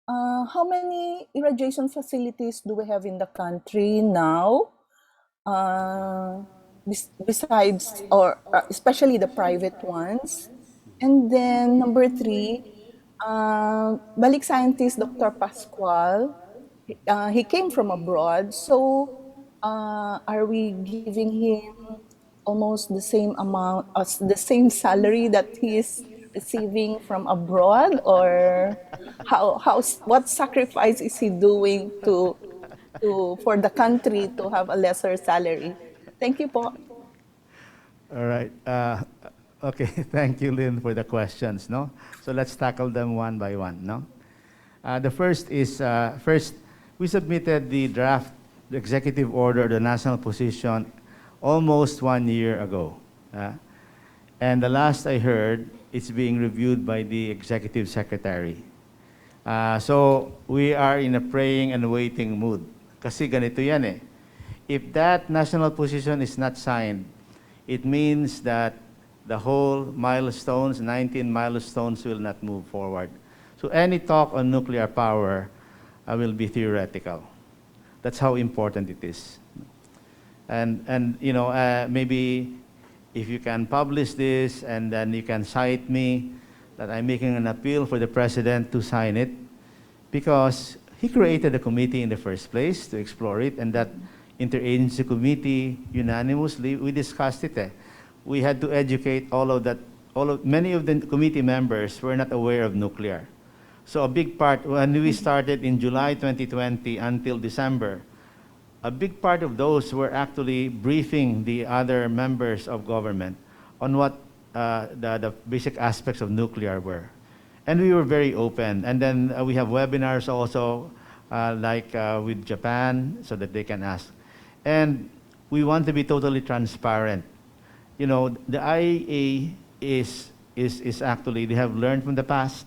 [SPEAKER 16] how many irradiation facilities do we have in the country now? Besides, or especially the private ones. And then number three, balik scientist Dr. Pascual, he came from abroad. So are we giving him almost the same amount, the same salary that he is receiving from abroad, or what sacrifice is he doing to for the country to have a lesser salary? Thank you po.
[SPEAKER 9] All right. Okay, thank you, Lynn, for the questions. No, so let's tackle them one by one. No, the first is first we submitted the draft executive order, the national position, almost 1 year ago, and the last I heard, it's being reviewed by the executive secretary. So we are in a praying and waiting mood. Kasi ganito yan eh. If that national position is not signed, it means that the whole milestones, 19 milestones, will not move forward. So any talk on nuclear power will be theoretical. That's how important it is. And you know, maybe if you can publish this and then you can cite me that I'm making an appeal for the president to sign it, because he created a committee in the first place to explore it, and that interagency committee unanimously, we discussed it. We had to educate many of the committee members were not aware of nuclear. So a big part, when we started in July 2020 until December, a big part of those were actually briefing the other members of government on what the basic aspects of nuclear were. And we were very open. And then we have webinars also, like with Japan, so that they can ask. And we want to be totally transparent. You know, the IAEA is actually, they have learned from the past,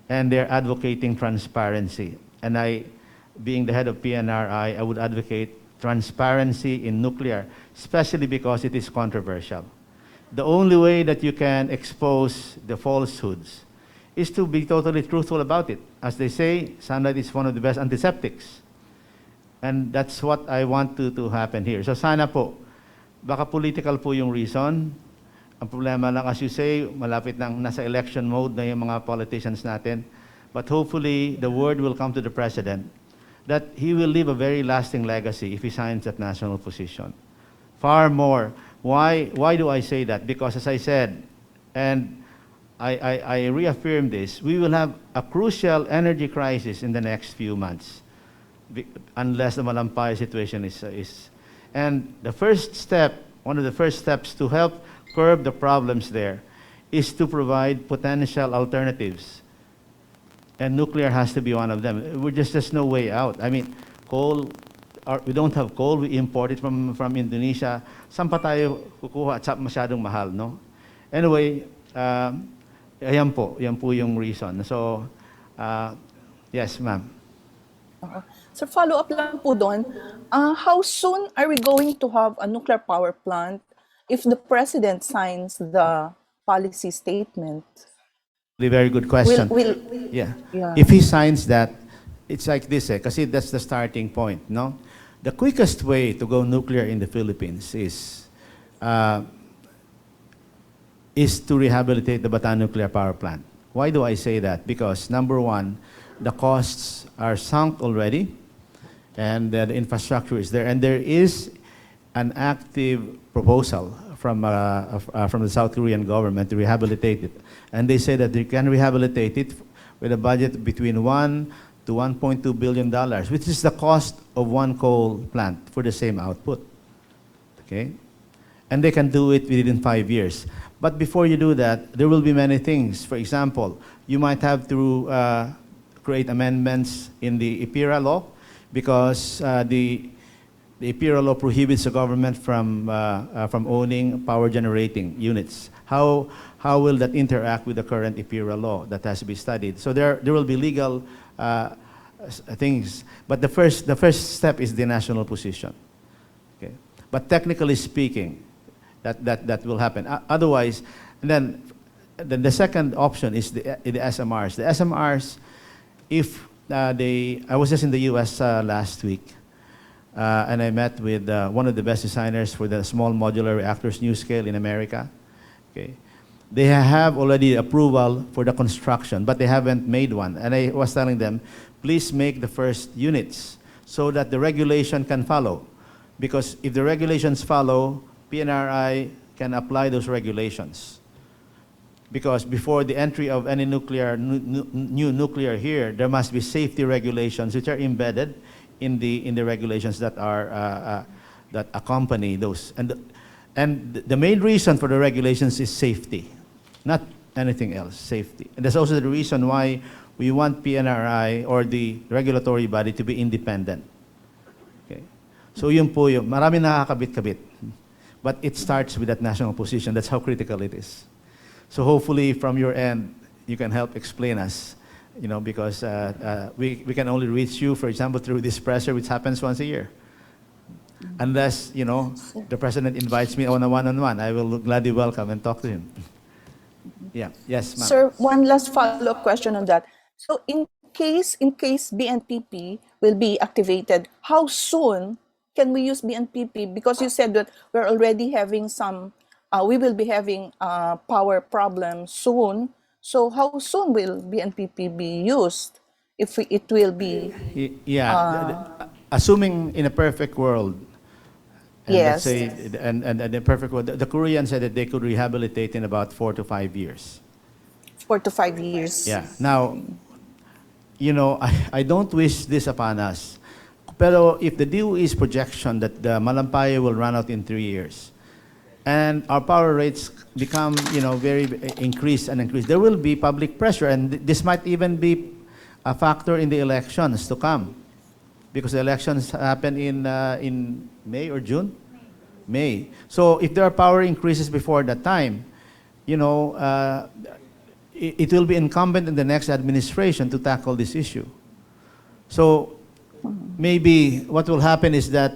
[SPEAKER 9] and they're advocating transparency. And I, being the head of PNRI, I would advocate transparency in nuclear, especially because it is controversial. The only way that you can expose the falsehoods is to be totally truthful about it. As they say, sunlight is one of the best antiseptics. And that's what I want to happen here. So sana po, baka political po yung reason. Ang problema lang, as you say, malapit nang nasa election mode na yung mga politicians natin. But hopefully, the word will come to the president that he will leave a very lasting legacy if he signs that national position. Far more. Why do I say that? Because as I said, and I reaffirm this, we will have a crucial energy crisis in the next few months, unless the Malampay situation is. And the first step, one of the first steps to help curb the problems there is to provide potential alternatives. And nuclear has to be one of them. There's no way out. I mean, coal, we don't have coal, we import it from Indonesia. Saan pa tayo kukuha at masyadong mahal, no? Anyway, yan po yung reason. So, yes, ma'am.
[SPEAKER 16] So follow-up lang po doon, how soon are we going to have a nuclear power plant if the president signs the policy statement?
[SPEAKER 9] Very good question. Yeah. If he signs that, it's like this, kasi that's the starting point, no? The quickest way to go nuclear in the Philippines is to rehabilitate the Bataan nuclear power plant. Why do I say that? Because number one, the costs are sunk already, and the infrastructure is there, and there is an active proposal from the South Korean government to rehabilitate it. And they say that they can rehabilitate it with a budget between $1 to $1.2 billion, which is the cost of one coal plant for the same output. Okay? And they can do it within 5 years. But before you do that, there will be many things. For example, you might have to create amendments in the IPIRA law, because the IPIRA law prohibits the government from owning power generating units. How will that interact with the current IPIRA law? That has to be studied. So there will be legal things, but the first step is the national position. Okay, but technically speaking, that will happen. Otherwise, and then then the second option is the SMRs. The SMRs, if I was just in the US last week, and I met with one of the best designers for the small modular reactors NuScale in America. Okay. They have already approval for the construction, but they haven't made one. And I was telling them, please make the first units so that the regulation can follow. Because if the regulations follow, PNRI can apply those regulations. Because before the entry of any new nuclear here, there must be safety regulations which are embedded in the regulations that are that accompany those. And the main reason for the regulations is safety, not anything else, safety. And that's also the reason why we want PNRI or the regulatory body to be independent. Okay. So yun po yun. Marami nakakabit-kabit. But it starts with that national position. That's how critical it is. So hopefully from your end, you can help explain us, because we can only reach you, for example, through this presser, which happens once a year. Unless, the president invites me on a one-on-one, I will gladly welcome and talk to him. Yeah, yes, ma'am.
[SPEAKER 16] Sir, one last follow-up question on that. So in case BNPP will be activated, how soon can we use BNPP? Because you said that we're already having we will be having power problems soon. So how soon will BNPP be used? If it will be...
[SPEAKER 9] Assuming in a perfect world, and
[SPEAKER 16] yes.
[SPEAKER 9] let's say, and the perfect world, the Koreans said that they could rehabilitate in about 4 to 5 years.
[SPEAKER 16] 4 to 5 years.
[SPEAKER 9] Yeah. Now, I don't wish this upon us. Pero if the DOE's projection that the Malampaya will run out in 3 years, and our power rates become, very increased, there will be public pressure, and this might even be a factor in the elections to come, because the elections happen in May or June? May. So if there are power increases before that time, it will be incumbent in the next administration to tackle this issue. So maybe what will happen is that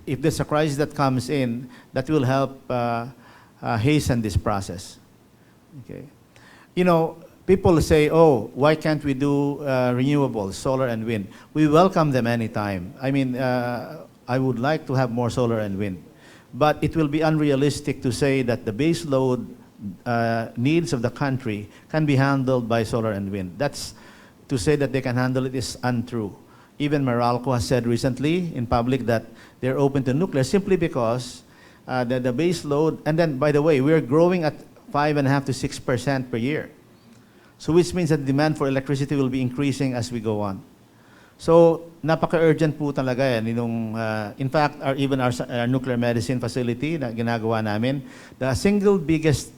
[SPEAKER 9] if there's a crisis that comes in, that will help hasten this process. Okay. People say, oh, why can't we do renewables, solar and wind? We welcome them anytime. I mean, I would like to have more solar and wind. But it will be unrealistic to say that the base load needs of the country can be handled by solar and wind. That's to say that they can handle it is untrue. Even Meralco has said recently in public that they're open to nuclear simply because the base load, and then, by the way, we're growing at 5.5% to 6% per year. So which means that demand for electricity will be increasing as we go on. So napaka-urgent po talaga yan. In fact, even our nuclear medicine facility na ginagawa namin, the single biggest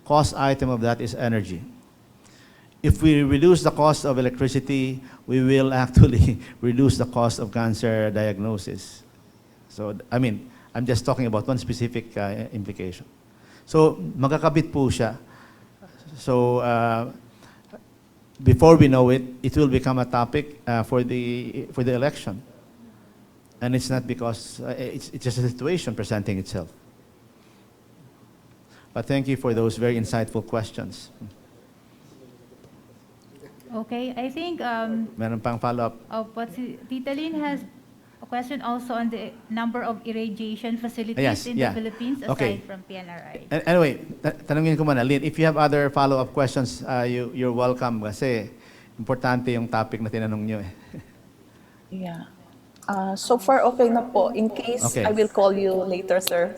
[SPEAKER 9] cost item of that is energy. If we reduce the cost of electricity, we will actually reduce the cost of cancer diagnosis. So, I'm just talking about one specific implication. So, magkakabit po siya. So, before we know it, it will become a topic for the election. And it's not because, it's just a situation presenting itself. But thank you for those very insightful questions.
[SPEAKER 4] Okay, I think
[SPEAKER 9] Meron pang follow-up.
[SPEAKER 4] Tita Lynn has a question also on the number of irradiation facilities in the Philippines aside from PNRI.
[SPEAKER 9] Anyway, tanungin ko muna, Lynn, if you have other follow-up questions, you're welcome kasi importante yung topic na tinanong nyo.
[SPEAKER 16] Yeah. So far, okay na po. In case, I will call you later, sir.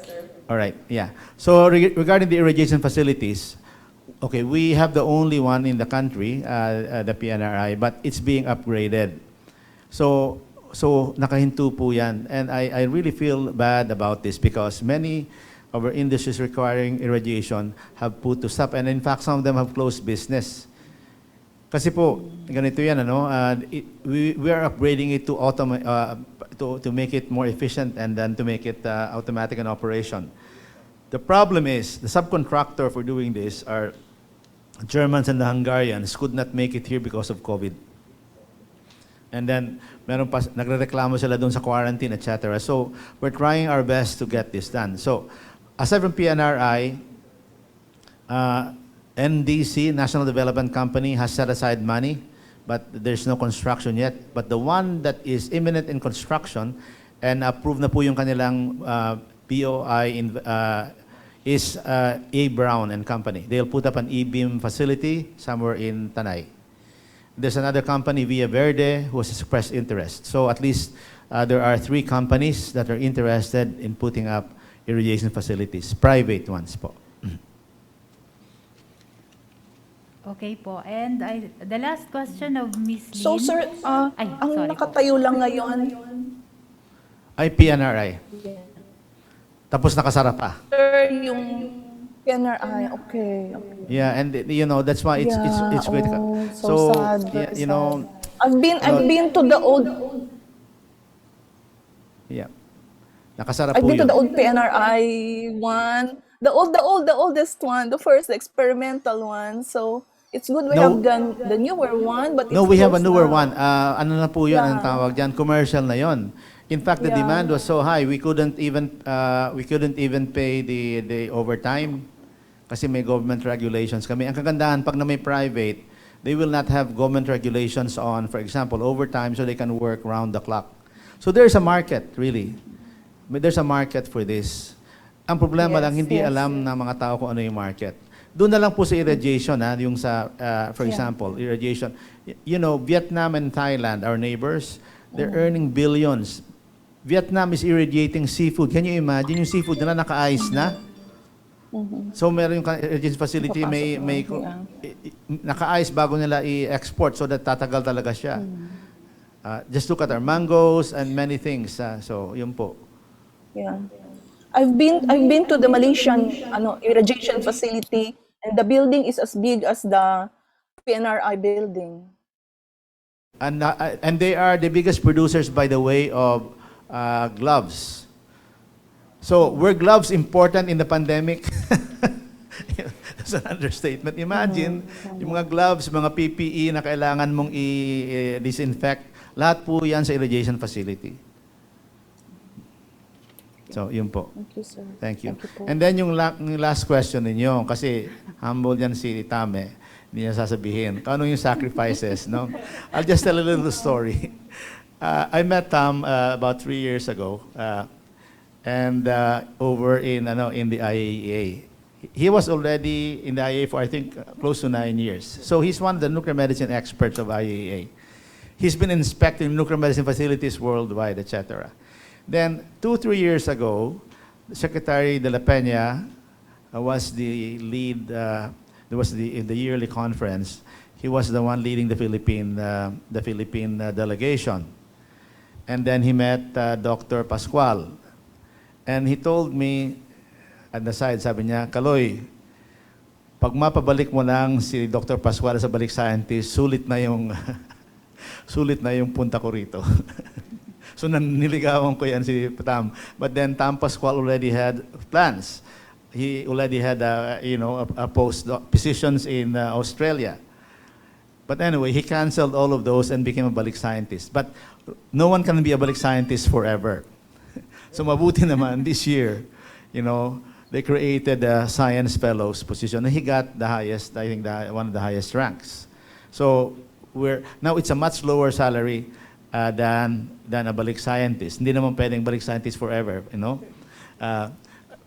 [SPEAKER 9] All right, yeah. So regarding the irrigation facilities, we have the only one in the country, the PNRI, but it's being upgraded. So nakahinto po yan. And I really feel bad about this because many of our industries requiring irradiation have put to stop. And in fact, some of them have closed business. Kasi po, ganito yan, we are upgrading it to make it more efficient and then to make it automatic in operation. The problem is, the subcontractor for doing this are Germans and the Hungarians could not make it here because of COVID. And then, meron pa, nagrereklamo sila doon sa quarantine, etc. So, we're trying our best to get this done. So, aside from PNRI, NDC, National Development Company, has set aside money, but there's no construction yet. But the one that is imminent in construction and approved na po yung kanilang POI is A. Brown and Company. They'll put up an E-beam facility somewhere in Tanay. There's another company, Villa Verde, who has expressed interest. So at least there are 3 companies that are interested in putting up irrigation facilities, private ones po.
[SPEAKER 4] Okay po. And the last question of Miss Lynn.
[SPEAKER 16] So sir,
[SPEAKER 4] Ay,
[SPEAKER 16] ang
[SPEAKER 4] sorry po.
[SPEAKER 16] nakatayo lang ngayon,
[SPEAKER 9] Ay, PNRI. Tapos nakasara pa.
[SPEAKER 16] sir, yung PNRI, okay.
[SPEAKER 9] Yeah, and you know that's why it's critical.
[SPEAKER 16] So sad,
[SPEAKER 9] yeah,
[SPEAKER 16] very
[SPEAKER 9] you know,
[SPEAKER 16] I've been to the old
[SPEAKER 9] yeah. Nakasara
[SPEAKER 16] I've
[SPEAKER 9] po
[SPEAKER 16] been to
[SPEAKER 9] yun.
[SPEAKER 16] the old PNRI one, the oldest one, the first experimental one. So it's good we
[SPEAKER 9] No.
[SPEAKER 16] have done the newer one, but
[SPEAKER 9] No,
[SPEAKER 16] it's
[SPEAKER 9] we have a
[SPEAKER 16] closed
[SPEAKER 9] newer
[SPEAKER 16] now.
[SPEAKER 9] one. Ano na po yun ang
[SPEAKER 16] Yeah.
[SPEAKER 9] tawag dyan? Commercial na yon. In fact, the
[SPEAKER 16] Yeah.
[SPEAKER 9] demand was so high, we couldn't even pay the overtime kasi may government regulations kami. Ang kagandahan, pag na may private, they will not have government regulations on, for example, overtime so they can work round the clock. So there's a market, really. There's a market for this. Ang problema lang, hindi alam ng mga tao kung ano yung market. Doon na lang po sa irrigation, yung sa, for example, irrigation. You know, Vietnam and Thailand, our neighbors, they're earning billions. Vietnam is irrigating seafood. Can you imagine yung seafood na naka-ice na? So meron yung irrigation facility, may naka-ice bago nila i-export so that tatagal talaga siya. Just look at our mangoes and many things. So yun po.
[SPEAKER 16] Yeah. I've been to the Malaysian irrigation facility, and the building is as big as the PNRI building.
[SPEAKER 9] And they are the biggest producers, by the way, of gloves. So were gloves important in the pandemic? That's an understatement. Imagine, yung mga gloves, mga PPE na kailangan mong i-disinfect, lahat po yan sa irrigation facility. So, yun po.
[SPEAKER 16] Thank you, sir.
[SPEAKER 9] Thank you.
[SPEAKER 16] Thank you po.
[SPEAKER 9] And then yung last question ninyo, kasi humble yan si Tame, hindi niya sasabihin. Ano yung sacrifices, no? I'll just tell a little story. I met Tam about 3 years ago, and over in the IAEA. He was already in the IAEA for, I think, close to 9 years. So he's one of the nuclear medicine experts of IAEA. He's been inspecting nuclear medicine facilities worldwide, etc. Then, 2-3 years ago, Secretary De La Peña was the lead, in the yearly conference, he was the one leading the Philippine delegation. And then he met Dr. Pascual. And he told me, at the side, sabi niya, Kaloy, pag mapabalik mo lang si Dr. Pascual sa balik scientist, sulit na yung punta ko rito. So niligawan ko yan si Tam. But then Tam Pascual already had plans. He already had a positions in Australia. But anyway, he canceled all of those and became a balik scientist. But no one can be a balik scientist forever. So mabuti naman this year, they created a science fellows position. And he got the highest, I think one of the highest ranks. So now it's a much lower salary than a balik scientist. Hindi naman pwedeng balik scientist forever,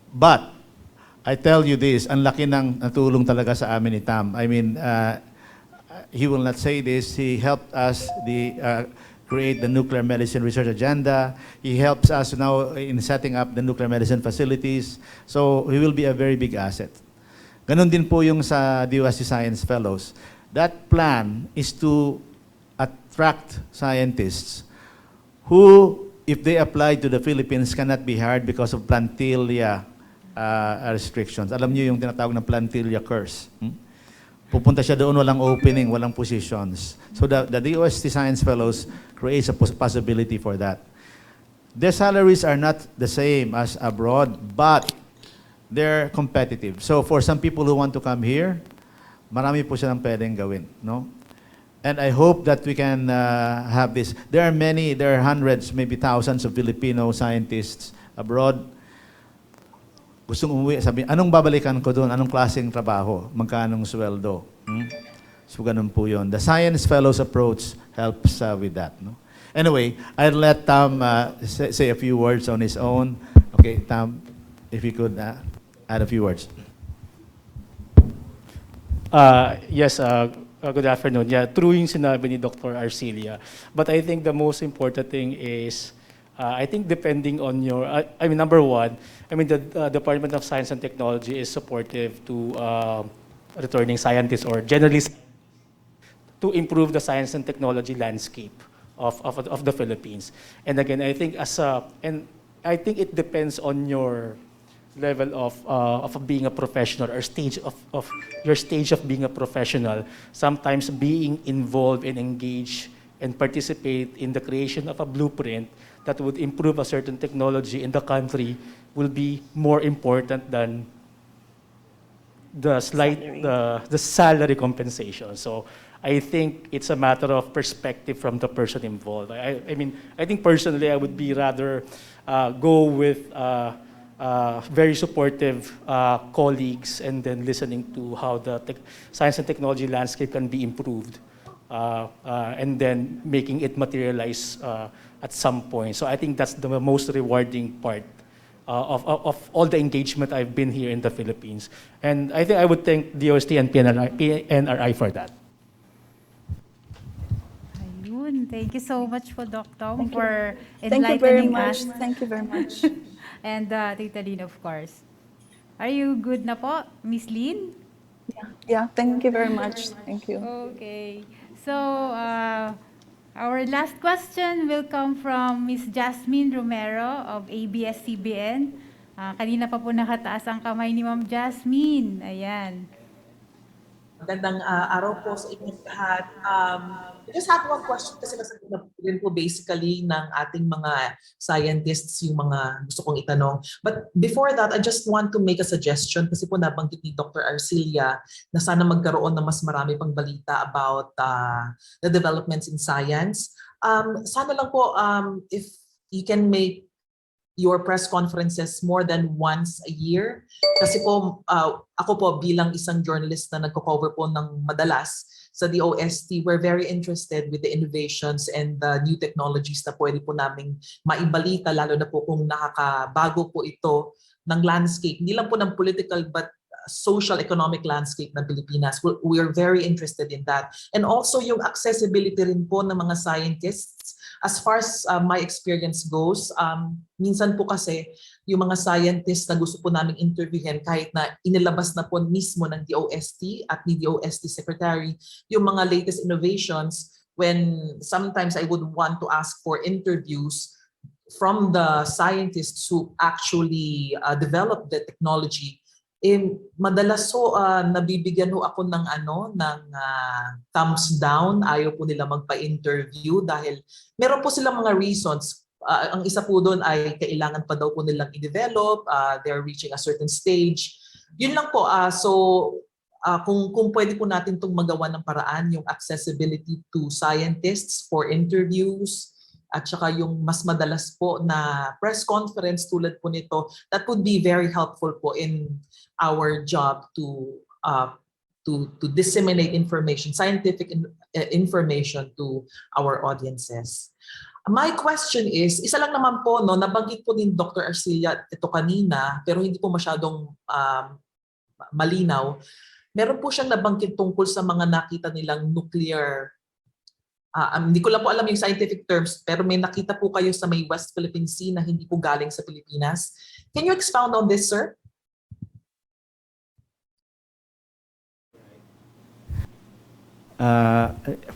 [SPEAKER 9] But I tell you this, ang laki ng natulong talaga sa amin ni Tam. I mean, he will not say this. He helped us create the nuclear medicine research agenda. He helps us now in setting up the nuclear medicine facilities. So he will be a very big asset. Ganon din po yung sa DOST Science Fellows. That plan is to attract scientists who, if they apply to the Philippines, cannot be hired because of plantilia restrictions. Alam niyo yung tinatawag na plantilia curse. Pupunta siya doon, walang opening, walang positions. So the DOST Science Fellows creates a possibility for that. Their salaries are not the same as abroad, but they're competitive. So for some people who want to come here, marami po silang pwedeng gawin, no? And I hope that we can have this. There are hundreds, maybe thousands of Filipino scientists abroad. gustong umuwi, sabi, anong babalikan ko doon? Anong klaseng trabaho? Magkanong sweldo? So ganun po yun. The Science Fellows approach helps with that. No? Anyway, I'll let Tom say a few words on his own. Okay, Tom, if you could add a few words.
[SPEAKER 11] Yes, good afternoon. Yeah, true yung sinabi ni Dr. Arcilia. But I think the most important thing is, I think depending on your, I mean, number one, I mean, the Department of Science and Technology is supportive to returning scientists or generally to improve the science and technology landscape of the Philippines. And again, I think I think it depends on your level of being a professional or stage of your stage of being a professional. Sometimes being involved and engaged and participate in the creation of a blueprint that would improve a certain technology in the country will be more important than the salary compensation. So I think it's a matter of perspective from the person involved. I mean, I think personally I would be rather go with very supportive colleagues and then listening to how the science and technology landscape can be improved and then making it materialize at some point. So I think that's the most rewarding part of all the engagement I've been here in the Philippines. And I think I would thank DOST and PNRI for that.
[SPEAKER 4] Ayun. Thank you so much po, Doc Tom, for
[SPEAKER 16] Thank you very
[SPEAKER 4] enlightening
[SPEAKER 16] much.
[SPEAKER 4] us.
[SPEAKER 16] Thank you very much.
[SPEAKER 4] And Tita Lynn, of course. Are you good na po, Miss Lynn?
[SPEAKER 16] Yeah, thank you very much. Thank you.
[SPEAKER 4] Okay. So, our last question will come from Miss Jasmine Romero of ABS-CBN. Kanina pa po nakataas ang kamay ni Ma'am Jasmine. Ayan.
[SPEAKER 17] Magandang araw po sa inyong lahat. I just have one question kasi nasagot na rin po basically ng ating mga scientists yung mga gusto kong itanong. But before that, I just want to make a suggestion kasi po nabanggit ni Dr. Arcilia na sana magkaroon ng mas marami pang balita about the developments in science. Sana lang po if you can make your press conferences more than once a year. Kasi po, ako po bilang isang journalist na nagko-cover po ng madalas sa DOST, we're very interested with the innovations and the new technologies na pwede po naming maibalita, lalo na po kung nakakabago po ito ng landscape, hindi lang po ng political but social economic landscape ng Pilipinas. We are very interested in that. And also yung accessibility rin po ng mga scientists. As far as my experience goes, minsan po kasi yung mga scientists na gusto po namin interviewin kahit na inilabas na po mismo ng DOST at ni DOST Secretary yung mga latest innovations, when sometimes I would want to ask for interviews from the scientists who actually developed the technology, madalas so nabibigyan ho ako ng thumbs down. Ayaw po nila magpa-interview dahil meron po silang mga reasons. Ang isa po doon ay kailangan pa daw po nilang i-develop, they're reaching a certain stage. Yun lang po. Kung pwede po natin itong magawa ng paraan, yung accessibility to scientists for interviews, at saka yung mas madalas po na press conference tulad po nito, that would be very helpful po in our job to disseminate information, scientific information to our audiences. My question is, isa lang naman po, no, nabanggit po ni Dr. Arcilia ito kanina, pero hindi po masyadong malinaw. Meron po siyang nabanggit tungkol sa mga nakita nilang nuclear, hindi ko lang po alam yung scientific terms, pero may nakita po kayo sa may West Philippine Sea na hindi po galing sa Pilipinas. Can you expound on this, sir?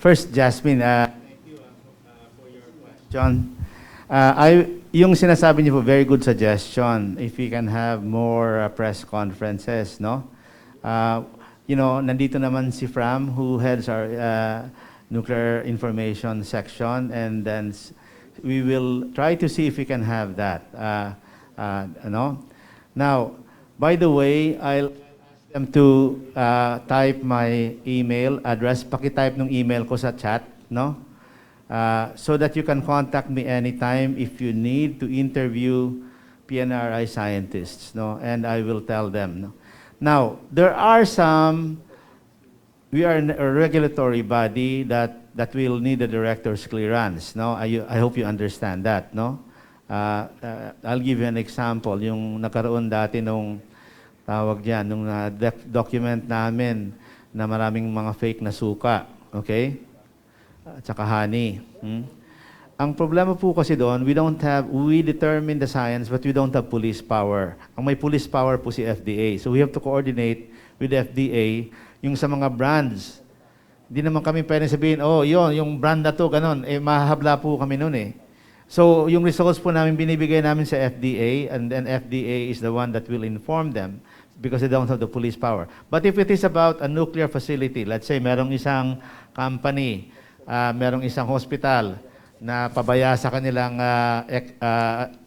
[SPEAKER 9] First, Jasmine, thank you for your question. Yung sinasabi niyo po, very good suggestion. If we can have more press conferences, no? You know, nandito naman si Fram who heads our nuclear information section, and then we will try to see if we can have that. No? Now, by the way, I'll ask them to type my email address. Paki-type ng email ko sa chat, no? So that you can contact me anytime if you need to interview PNRI scientists, no, and I will tell them. No. Now, there are some. We are a regulatory body that will need a director's clearance. No, I hope you understand that. No, I'll give you an example. Yung nakaroon dati nung tawag diyan, nung document namin na maraming mga fake na suka, okay, at saka honey. Ang problema po kasi doon, we determine the science but we don't have police power. Ang may police power po si FDA. So we have to coordinate with the FDA yung sa mga brands. Hindi naman kami pwedeng sabihin, oh, yung brand na to, ganun. Eh, mahabla po kami noon eh. So yung results po namin binibigay namin sa FDA and then FDA is the one that will inform them because they don't have the police power. But if it is about a nuclear facility, let's say merong isang company, merong isang hospital na pabaya sa kanilang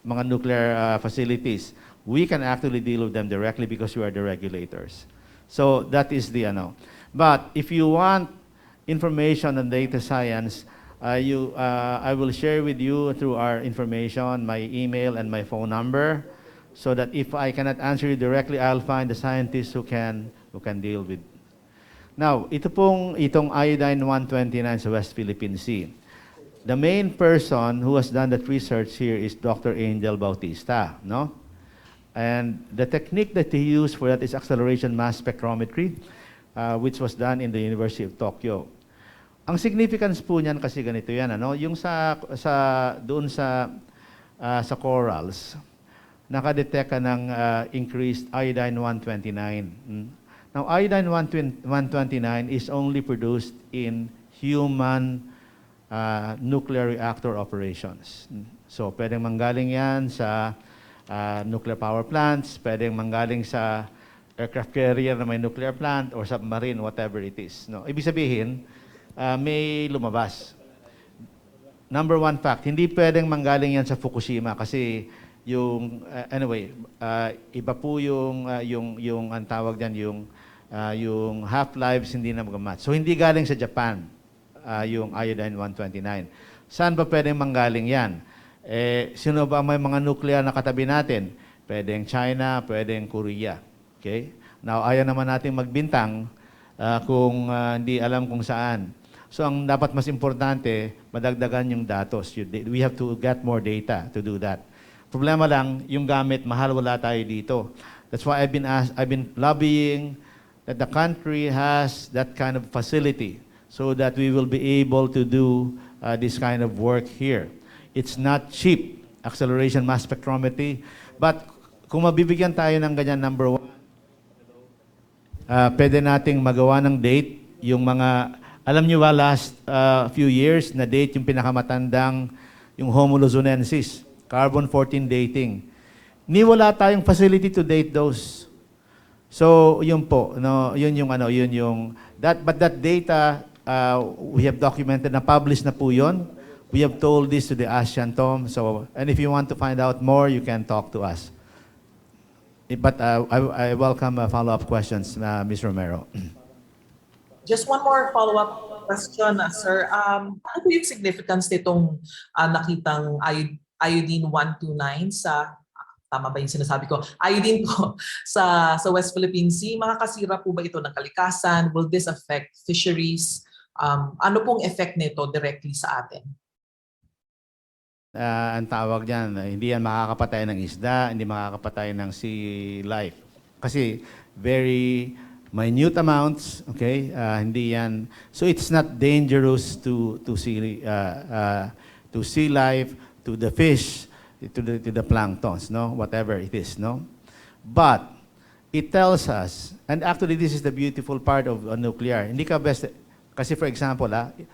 [SPEAKER 9] mga nuclear facilities, we can actually deal with them directly because we are the regulators. So that is the ano. But if you want information on data science, I will share with you through our information, my email and my phone number, so that if I cannot answer you directly, I'll find the scientists who can deal with. Now, itong iodine-129 sa West Philippine Sea. The main person who has done that research here is Dr. Angel Bautista, no? And the technique that he used for that is acceleration mass spectrometry, which was done in the University of Tokyo. Ang significance po niyan kasi ganito yan, ano? Yung doon sa corals, nakadetect ka ng increased iodine-129. Now, iodine-129 is only produced in human nuclear reactor operations. So, pwedeng manggaling yan sa nuclear power plants, pwedeng manggaling sa aircraft carrier na may nuclear plant or submarine, whatever it is. No? Ibig sabihin, may lumabas. Number one fact, hindi pwedeng manggaling yan sa Fukushima kasi yung, iba po yung ang tawag dyan, yung half-lives hindi na mag-match. So, hindi galing sa Japan, yung iodine-129. Saan ba pwedeng manggaling yan? Sino ba may mga nuclear na katabi natin? Pwedeng China, pwedeng Korea. Okay? Now, ayaw naman natin magbintang kung hindi alam kung saan. So, ang dapat mas importante, madagdagan yung datos. We have to get more data to do that. Problema lang, yung gamit, mahal, wala tayo dito. That's why I've been lobbying that the country has that kind of facility so that we will be able to do this kind of work here. It's not cheap, acceleration mass spectrometry. But kung mabibigyan tayo ng ganyan, number one, pwede nating magawa ng date, yung mga, alam nyo ba last few years na date yung pinakamatandang, yung Homo luzonensis, carbon-14 dating. Ni wala tayong facility to date those. So, yun po, no, but that data, we have documented na published na po yun. We have told this to the ASEAN Tom. So, and if you want to find out more, you can talk to us. But I welcome follow-up questions, Ms. Romero.
[SPEAKER 17] Just one more follow-up question, sir. Ano po yung significance nitong nakitang iodine-129 sa, tama ba yung sinasabi ko, iodine po sa West Philippine Sea? Makakasira po ba ito ng kalikasan? Will this affect fisheries? Ano pong effect nito directly sa atin?
[SPEAKER 9] Ang tawag dyan, hindi yan makakapatay ng isda, hindi makakapatay ng sea life. Kasi very minute amounts, okay? Hindi yan. So it's not dangerous to sea life, to the fish, to the planktons, no? Whatever it is, no? But it tells us, and actually this is the beautiful part of nuclear. Hindi ka best, kasi for example,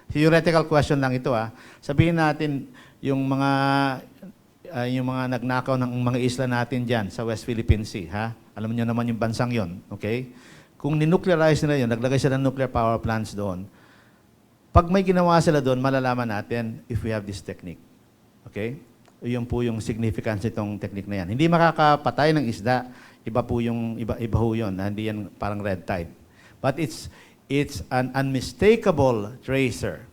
[SPEAKER 9] theoretical question lang ito, sabihin natin, yung mga nagnakaw ng mga isla natin diyan sa West Philippine Sea, ha? Alam niyo naman yung bansang 'yon, okay? Kung ninuclearize nila 'yon, naglagay sila ng nuclear power plants doon. Pag may ginawa sila doon, malalaman natin if we have this technique. Okay? Yun po yung significance nitong technique na 'yan. Hindi makakapatay ng isda, iba po yung iba ho 'yon, hindi yan parang red tide. But it's an unmistakable tracer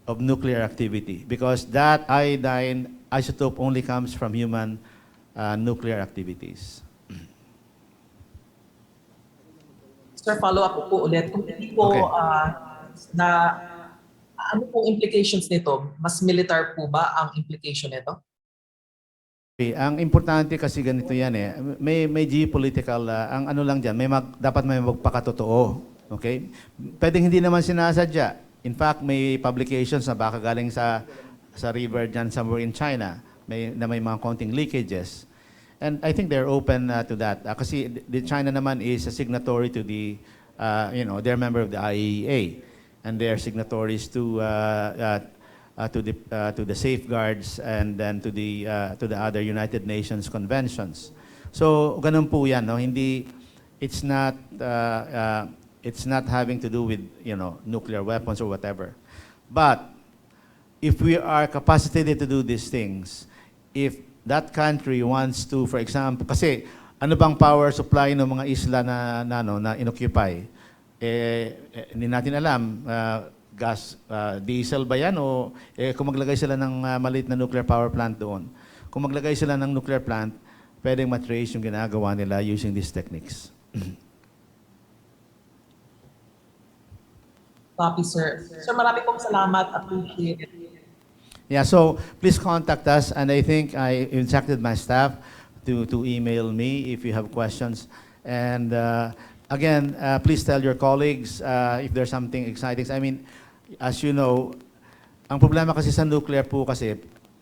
[SPEAKER 9] of nuclear activity because that iodine isotope only comes from human nuclear activities.
[SPEAKER 17] Sir, follow-up po ulit. Kung hindi po
[SPEAKER 9] Okay.
[SPEAKER 17] ano pong implications nito? Mas militar po ba ang implication nito?
[SPEAKER 9] Ang importante kasi ganito yan eh. May geopolitical, ang ano lang dyan, dapat may magpakatotoo. Okay? Pwedeng hindi naman sinasadya. In fact, may publications na baka galing sa river dyan somewhere in China na may mga konting leakages. And I think they're open to that. Kasi the China naman is a signatory to the, they're a member of the IAEA. And they're signatories to the safeguards and then to the other United Nations conventions. So ganun po yan, no? Hindi, it's not having to do with nuclear weapons or whatever. But if we are capacitated to do these things, if that country wants to, for example, kasi ano bang power supply ng mga isla na inoccupy? Hindi natin alam, gas, diesel ba yan o kung maglagay sila ng maliit na nuclear power plant doon. Kung maglagay sila ng nuclear plant, pwedeng matrace yung ginagawa nila using these techniques.
[SPEAKER 17] Copy, sir. Sir, marami pong salamat. Appreciate it.
[SPEAKER 9] Yeah, so please contact us, and I think I instructed my staff to email me if you have questions. And again, please tell your colleagues if there's something exciting. I mean, as you know, ang problema kasi sa nuclear po kasi,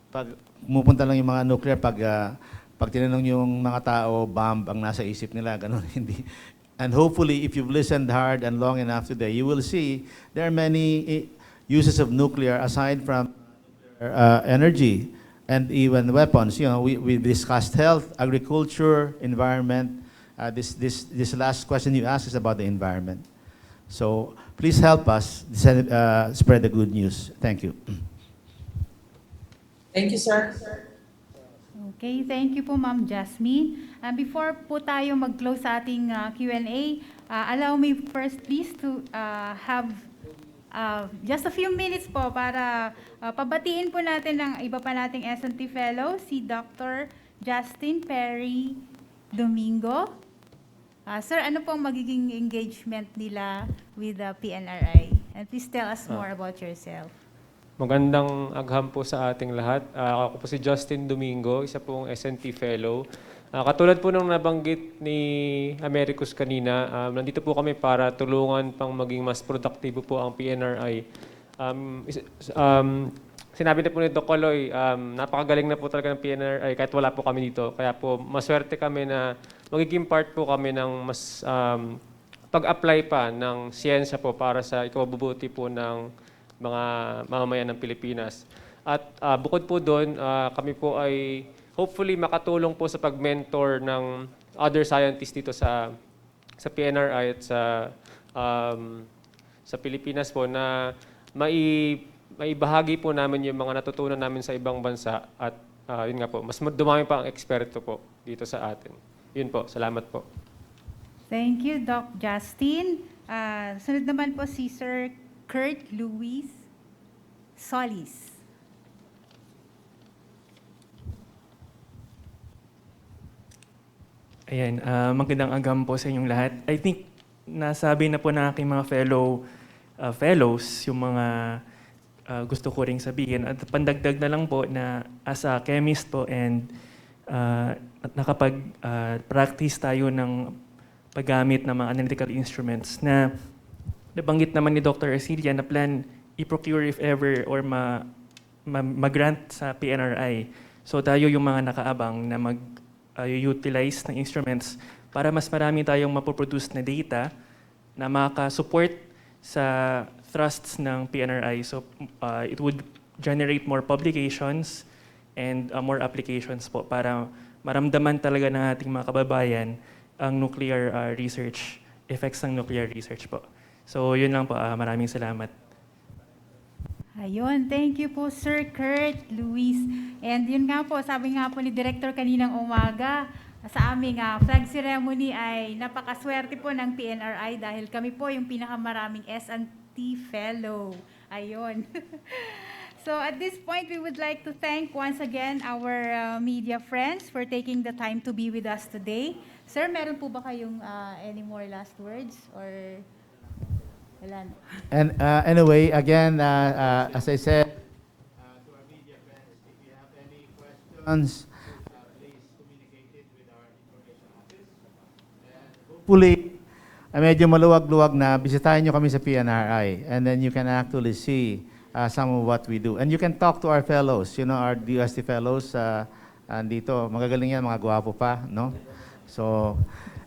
[SPEAKER 9] pag pumupunta lang yung mga nuclear, pag tinanong yung mga tao, bomb ang nasa isip nila, ganun, hindi. And hopefully, if you've listened hard and long enough today, you will see there are many uses of nuclear aside from energy and even weapons. You know, we discussed health, agriculture, environment. This last question you asked is about the environment. So please help us spread the good news. Thank you.
[SPEAKER 17] Thank you, sir.
[SPEAKER 4] Okay, thank you po, Ma'am Jasmine. Before po tayo mag-close sa ating Q&A, allow me first please to have just a few minutes po para pabatiin po natin ng iba pa nating S&T Fellow, si Dr. Justin Perry Domingo. Sir, ano po ang magiging engagement nila with the PNRI? And please tell us more about yourself.
[SPEAKER 18] Magandang agham po sa ating lahat. Ako po si Justin Domingo, isa pong S&T Fellow. Katulad po ng nabanggit ni Americus kanina, nandito po kami para tulungan pang maging mas produktibo po ang PNRI. Sinabi na po ni Doc Caloy, napakagaling na po talaga ng PNRI kahit wala po kami dito. Kaya po maswerte kami na magiging part po kami ng mas pag-apply pa ng siyensya po para sa ikabubuti po ng mga mamamayan ng Pilipinas. At bukod po doon, kami po ay hopefully makatulong po sa pag-mentor ng other scientists dito sa PNRI at sa Pilipinas po na maibahagi po namin yung mga natutunan namin sa ibang bansa at yun nga po, mas dumami pa ang eksperto po dito sa atin. Yun po, salamat po.
[SPEAKER 4] Thank you, Doc Justin. Sunod naman po si Sir Kurt Luis Solis.
[SPEAKER 19] Ayan, magandang agam po sa inyong lahat. I think nasabi na po ng aking mga fellows yung mga gusto ko ring sabihin. At pandagdag na lang po na as a chemist po and nakapag-practice tayo ng paggamit ng mga analytical instruments na nabanggit naman ni Dr. Arcilia na plan i-procure if ever or mag-grant sa PNRI. So tayo yung mga nakaabang na mag-utilize ng instruments para mas marami tayong mapoproduce na data na makaka-support sa thrusts ng PNRI. So it would generate more publications and more applications po para maramdaman talaga ng ating mga kababayan ang nuclear research, effects ng nuclear research po. So yun lang po, maraming salamat.
[SPEAKER 4] Ayun, thank you po Sir Kurt Luis. And yun nga po, sabi nga po ni Director kaninang umaga, sa aming flag ceremony ay napakaswerte po ng PNRI dahil kami po yung pinakamaraming S&T Fellow. Ayun. So at this point, we would like to thank once again our media friends for taking the time to be with us today. Sir, meron po ba kayong any more last words or wala na?
[SPEAKER 9] And anyway, again, as I said, to our media friends, if you have any questions, please communicate it with our information office. And hopefully, medyo maluwag-luwag na, bisitahin nyo kami sa PNRI, and then you can actually see some of what we do. And you can talk to our fellows, our DOST fellows, andito, magagaling yan, mga gwapo pa, no? So,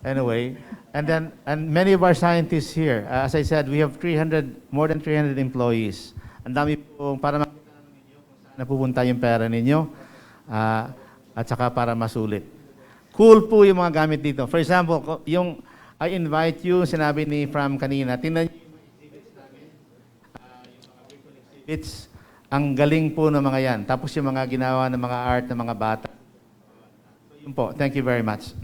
[SPEAKER 9] anyway, and many of our scientists here, as I said, we have more than 300 employees. Ang dami po para makita ninyo kung saan napupunta yung pera ninyo, at saka para masulit. Cool po yung mga gamit dito. For example, yung I invite you, sinabi ni Fram kanina, tingnan niyo yung mga exhibits namin, yung mga virtual exhibits, ang galing po ng mga yan. Tapos yung mga ginawa ng mga art ng mga bata. So yun po, thank you very much.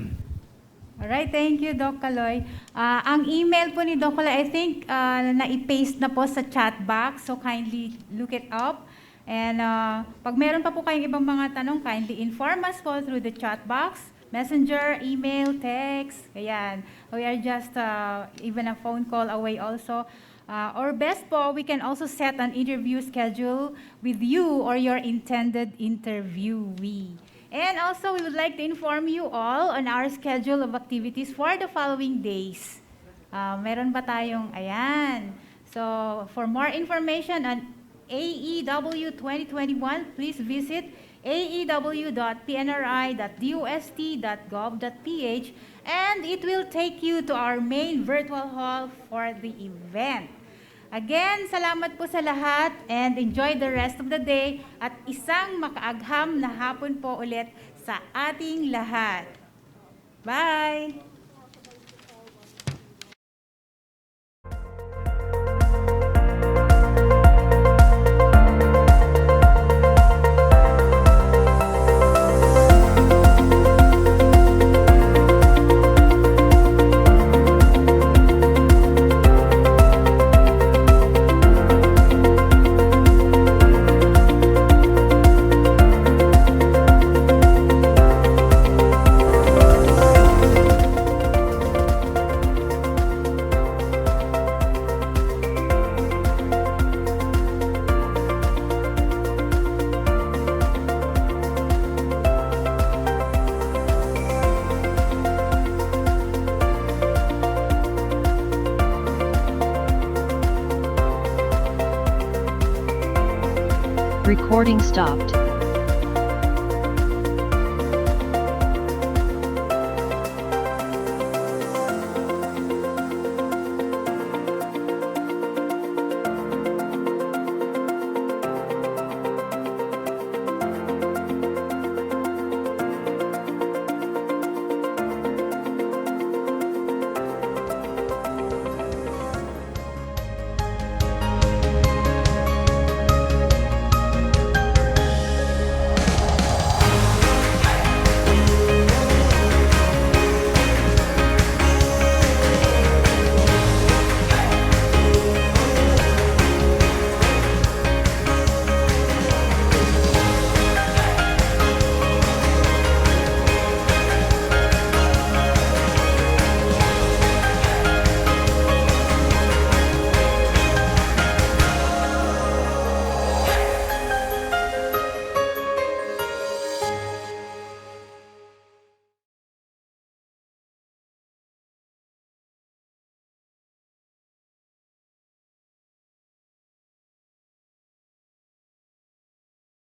[SPEAKER 4] Alright, thank you, Doc Kaloy. Ang email po ni Doc Kaloy, I think na-paste na po sa chat box, so kindly look it up. And pag meron pa po kayong ibang mga tanong, kindly inform us po through the chat box, messenger, email, text, ayan. We are just even a phone call away also. Or best po, we can also set an interview schedule with you or your intended interviewee. And also, we would like to inform you all on our schedule of activities for the following days. Meron ba tayong, ayan. So, for more information on AEW 2021, please visit aew.pnri.dost.gov.ph and it will take you to our main virtual hall for the event. Again, salamat po sa lahat and enjoy the rest of the day at isang makaagham na hapon po ulit sa ating lahat. Bye!
[SPEAKER 20] Recording stopped.